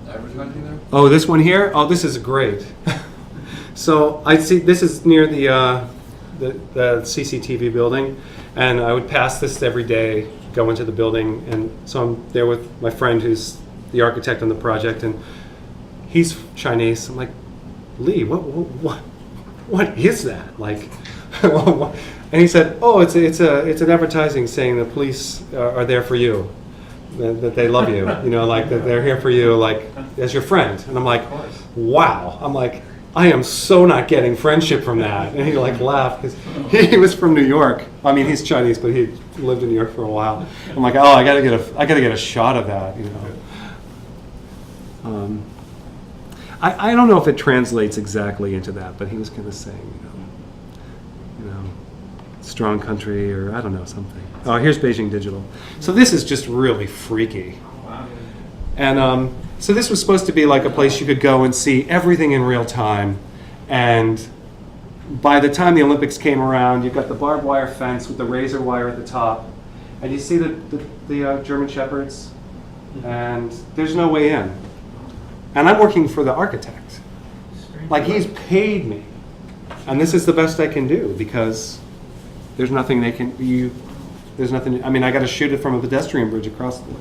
advertising there? oh, this one here. Oh, this is great. So I see this is near the CCTV building, and I would pass this every day, go into the building, and so I'm there with my friend who's the architect on the project, and he's Chinese. I'm like, Lee, what is that? Like, and he said, oh, it's an advertising saying the police are there for you, that they love you, you know, like that they're here for you, like as your friend. And I'm like, wow. I'm like, I am so not getting friendship from that. And he like laughed because he was from New York. I mean, he's Chinese, but he lived in New York for a while. I'm like, oh, I gotta get a shot of that, you know. I don't know if it translates exactly into that, but he was kind of saying, you know, strong country, or I don't know, something. Oh, here's Beijing Digital. So this is just really freaky. And so this was supposed to be like a place you could go and see everything in real time. And by the time the Olympics came around, you've got the barbed wire fence with the razor wire at the top. And you see the German Shepherds, and there's no way in. And I'm working for the architect. Like, he's paid me. And this is the best I can do, because there's nothing there's nothing, I mean, I got to shoot it from a pedestrian bridge across the way.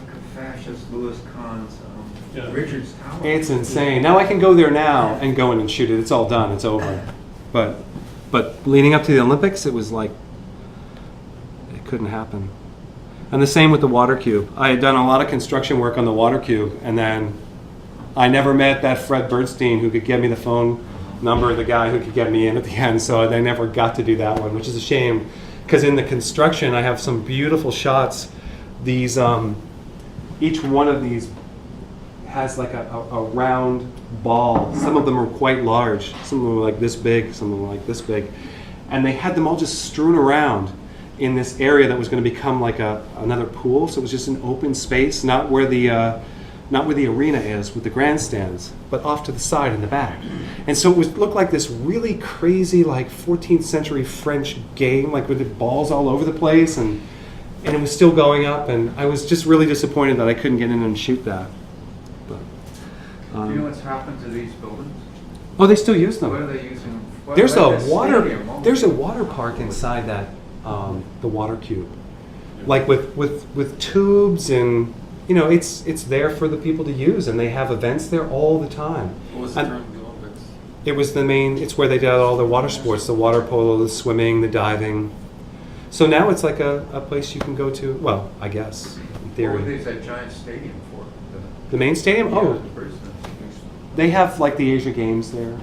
Like a fascist Louis Kahn's Yeah. Richard's Tower. It's insane. Now I can go there now and go in and shoot it. It's all done. It's over. But leading up to the Olympics, it was like, it couldn't happen. And the same with the water cube. I had done a lot of construction work on the water cube, and then I never met that Fred Bernstein who could get me the phone number of the guy who could get me in at the end, so I never got to do that one, which is a shame, because in the construction I have some beautiful shots. These, each one of these has like a round ball. Some of them are quite large. Some of them are like this big, some of them are like this big. And they had them all just strewn around in this area that was going to become like another pool. So it was just an open space, not where the arena is with the grandstands, but off to the side in the back. And so it looked like this really crazy, like 14th century French game, like with the balls all over the place, and it was still going up. And I was just really disappointed that I couldn't get in and shoot that. But, Do you know what's happened to these buildings? oh, they still use them. What are they using? There's like a this water. stadium almost. There's a water park inside that, the water cube, like with tubes, and you know, it's there for the people to use, and they have events there all the time. What was the And term of the Olympics? it was the main. It's where they did all the water sports, the water polo, the swimming, the diving. So now it's like a place you can go to. Well, I guess in What were theory. these that giant stadium for? The main stadium. Yeah, Oh, the Brisbane. they have like the Asia Games there.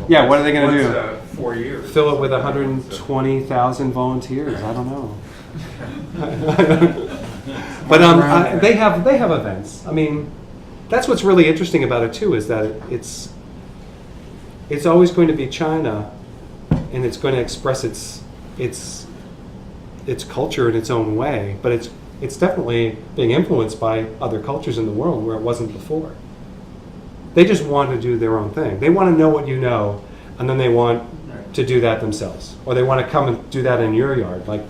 Yeah, what are they gonna do? 4 years. Fill it with 120,000 volunteers. I don't know. But they have events. I mean, that's what's really interesting about it too, is that it's always going to be China, and it's going to express its culture in its own way. But it's definitely being influenced by other cultures in the world where it wasn't before. They just want to do their own thing. They want to know what you know, and then they want to do that themselves, or they want to come and do that in your yard. Like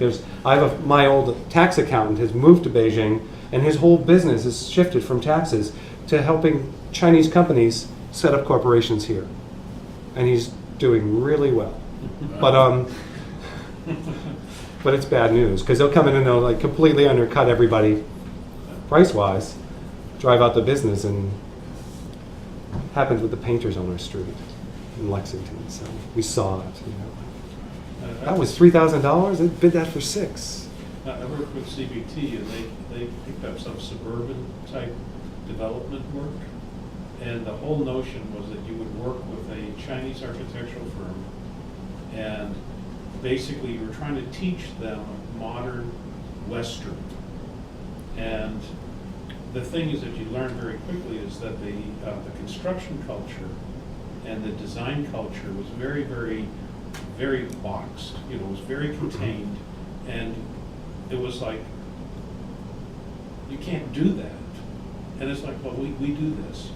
my old tax accountant has moved to Beijing, and his whole business has shifted from taxes to helping Chinese companies set up corporations here, and he's doing really well. But it's bad news, because they'll come in and they'll like completely undercut everybody price-wise, drive out the business, and happened with the painters on our street in Lexington. So we saw it. You know. That was $3,000. They bid that for $6,000. I worked with CBT, and they picked up some suburban type development work, and the whole notion was that you would work with a Chinese architectural firm, and basically you were trying to teach them modern Western. And the thing is that you learn very quickly is that the construction culture and the design culture was very, very, very boxed. You know, it was very contained, and it was like, you can't do that. And it's like, well, we do this.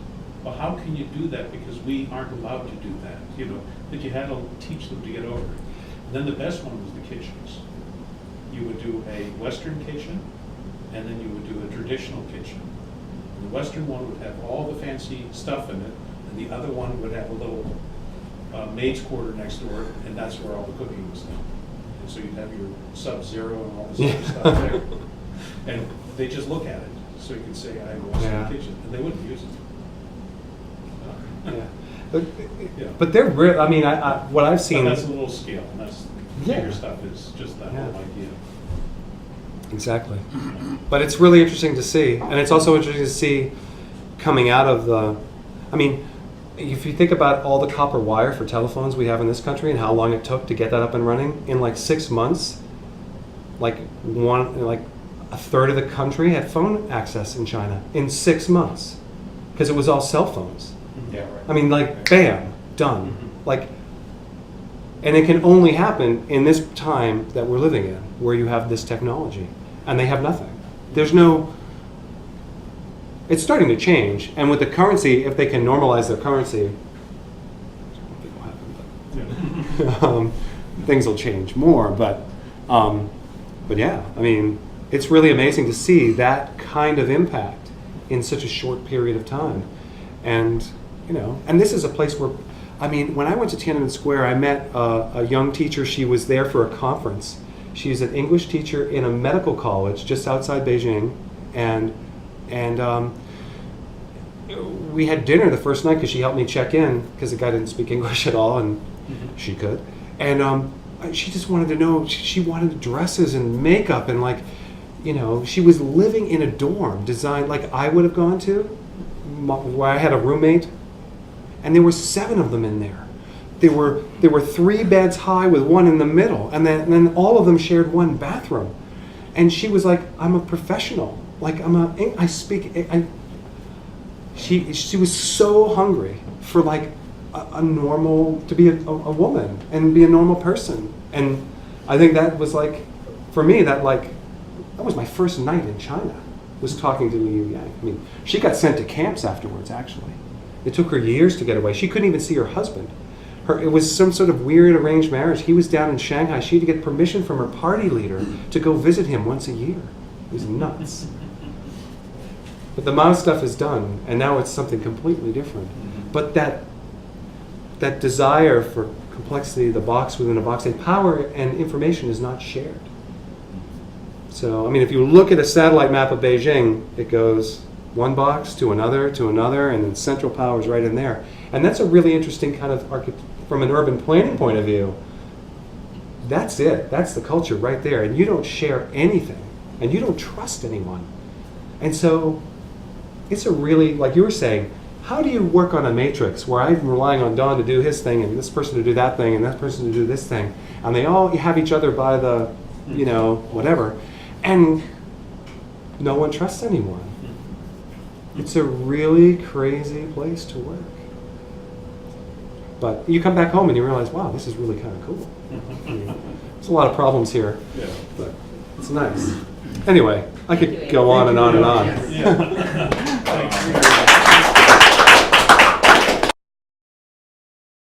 well, how can you do that? Because we aren't allowed to do that, you know, that you had to teach them to get over it. Then the best one was the kitchens. You would do a Western kitchen, and then you would do a traditional kitchen. And the Western one would have all the fancy stuff in it, and the other one would have a little maid's quarter next door, and that's where all the cooking was done. And so you'd have your Sub-Zero and all this other stuff there. And they just look at it, so you can say, I have a Western kitchen, and they wouldn't use it. Yeah. Yeah. But they're real. I mean, what I've But seen. that's a little scale, and that's, Yeah. bigger stuff is just that Yeah. whole idea. Exactly. But it's really interesting to see. And it's also interesting to see coming out of the, I mean, if you think about all the copper wire for telephones we have in this country and how long it took to get that up and running, in like 6 months, like a third of the country had phone access in China in 6 months. Because it was all cell phones. Yeah, right. I mean, like, bam, done. Like, and it can only happen in this time that we're living in, where you have this technology, and they have nothing. There's no. It's starting to change, and with the currency, if they can normalize their currency, I don't think it'll happen, but things will change more. But yeah, I mean, it's really amazing to see that kind of impact in such a short period of time, and and this is a place where. I mean, when I went to Tiananmen Square, I met a young teacher. She was there for a conference. She's an English teacher in a medical college just outside Beijing, and we had dinner the first night because she helped me check in because the guy didn't speak English at all, and she could. And she just wanted to know. She wanted dresses and makeup and she was living in a dorm designed like I would have gone to, where I had a roommate. And there were 7 of them in there. There were 3 beds high with one in the middle, and then all of them shared one bathroom. And she was like, "I'm a professional. Like I speak." She was so hungry for like a normal to be a woman and be a normal person. And I think that was like, for me, that was my first night in China. Was talking to Liu Yang. I mean, she got sent to camps afterwards, actually. It took her years to get away. She couldn't even see her husband. It was some sort of weird arranged marriage. He was down in Shanghai. She had to get permission from her party leader to go visit him once a year. It was nuts. But the Mao stuff is done, and now it's something completely different. But that desire for complexity, the box within a box, and power and information is not shared. So, I mean, if you look at a satellite map of Beijing, it goes one box to another, and then central power is right in there. And that's a really interesting kind of from an urban planning point of view. That's it. That's the culture right there. And you don't share anything. And you don't trust anyone. And so it's a really, like you were saying, how do you work on a matrix where I'm relying on Don to do his thing and this person to do that thing and that person to do this thing, and they all have each other by the, whatever, and no one trusts anyone. It's a really crazy place to work. But you come back home and you realize, wow, this is really kind of cool. I mean, there's a lot of problems here, but it's nice. Anyway, I could go on and on and on. Yeah.